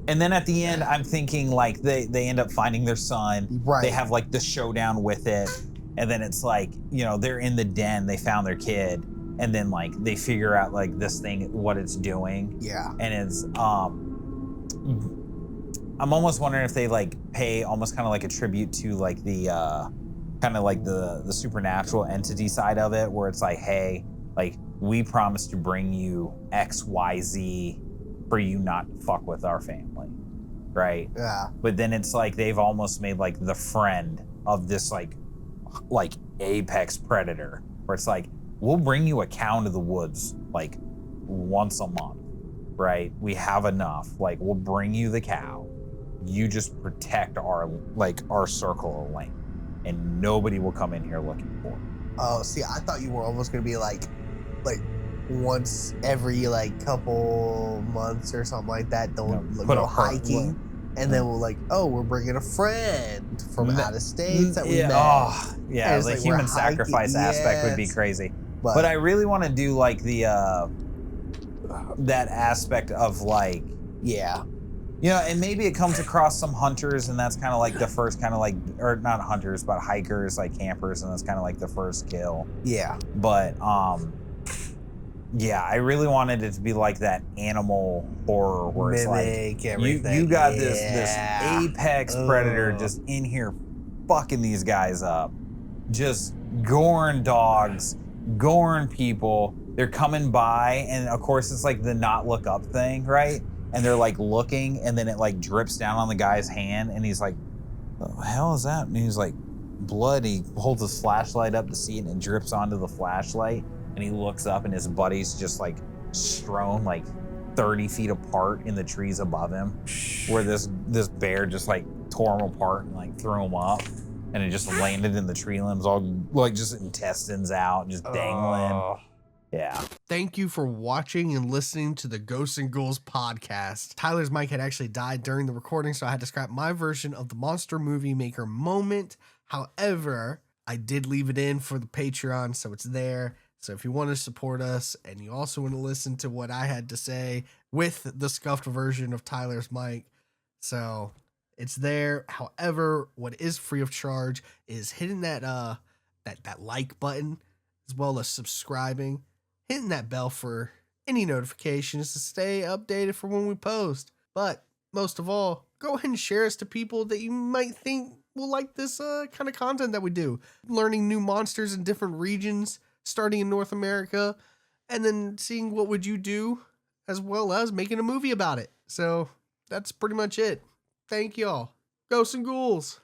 And then at the end, I'm thinking like they end up finding their son. Right. They have like the showdown with it. And then it's like, you know, they're in the den, they found their kid. And then like they figure out like this thing, what it's doing. Yeah. And it's, I'm almost wondering if they like pay almost kind of like a tribute to like the kind of like the supernatural entity side of it, where it's like, hey, like we promised to bring you XYZ for you not to fuck with our family, right? Yeah. But then it's like they've almost made like the friend of this like apex predator, where it's like, we'll bring you a cow into the woods like once a month, right? We have enough. Like we'll bring you the cow. You just protect our circle of lane, and nobody will come in here looking for it. Oh, see, I thought you were almost gonna be like once every like couple months or something like that. They'll go hiking, and then we'll like, oh, we're bringing a friend from out of states that we met. Oh, yeah, the like human sacrifice aspect would be crazy. But I really want to do like the that aspect of like, yeah. You know, and maybe it comes across some hunters, and that's kind of like the first kind of like, or not hunters, but hikers, like campers, and that's kind of like the first kill. Yeah. But yeah, I really wanted it to be like that animal horror where it's like you got this apex predator just in here fucking these guys up, just goring dogs, goring people. They're coming by, and of course it's like the not look up thing, right? And they're like looking, and then it like drips down on the guy's hand, and he's like, "What the hell is that?" And he's like, "Blood." He holds his flashlight up to see it, and it drips onto the flashlight. And he looks up, and his buddy's just like strewn like 30 feet apart in the trees above him, where this bear just like tore him apart and like threw him up, and it just landed in the tree limbs, all like just intestines out, just dangling. Yeah. Thank you for watching and listening to the Ghosts and Ghouls podcast. Tyler's mic had actually died during the recording, so I had to scrap my version of the Monster Movie Maker moment. However, I did leave it in for the Patreon, so it's there. So if you want to support us and you also want to listen to what I had to say with the scuffed version of Tyler's mic, so it's there. However, what is free of charge is hitting that like button, as well as subscribing, hitting that bell for any notifications to stay updated for when we post. But most of all, go ahead and share us to people that you might think will like this kind of content that we do. Learning new monsters in different regions, starting in North America, and then seeing what would you do, as well as making a movie about it. So that's pretty much it. Thank y'all. Ghosts and Ghouls.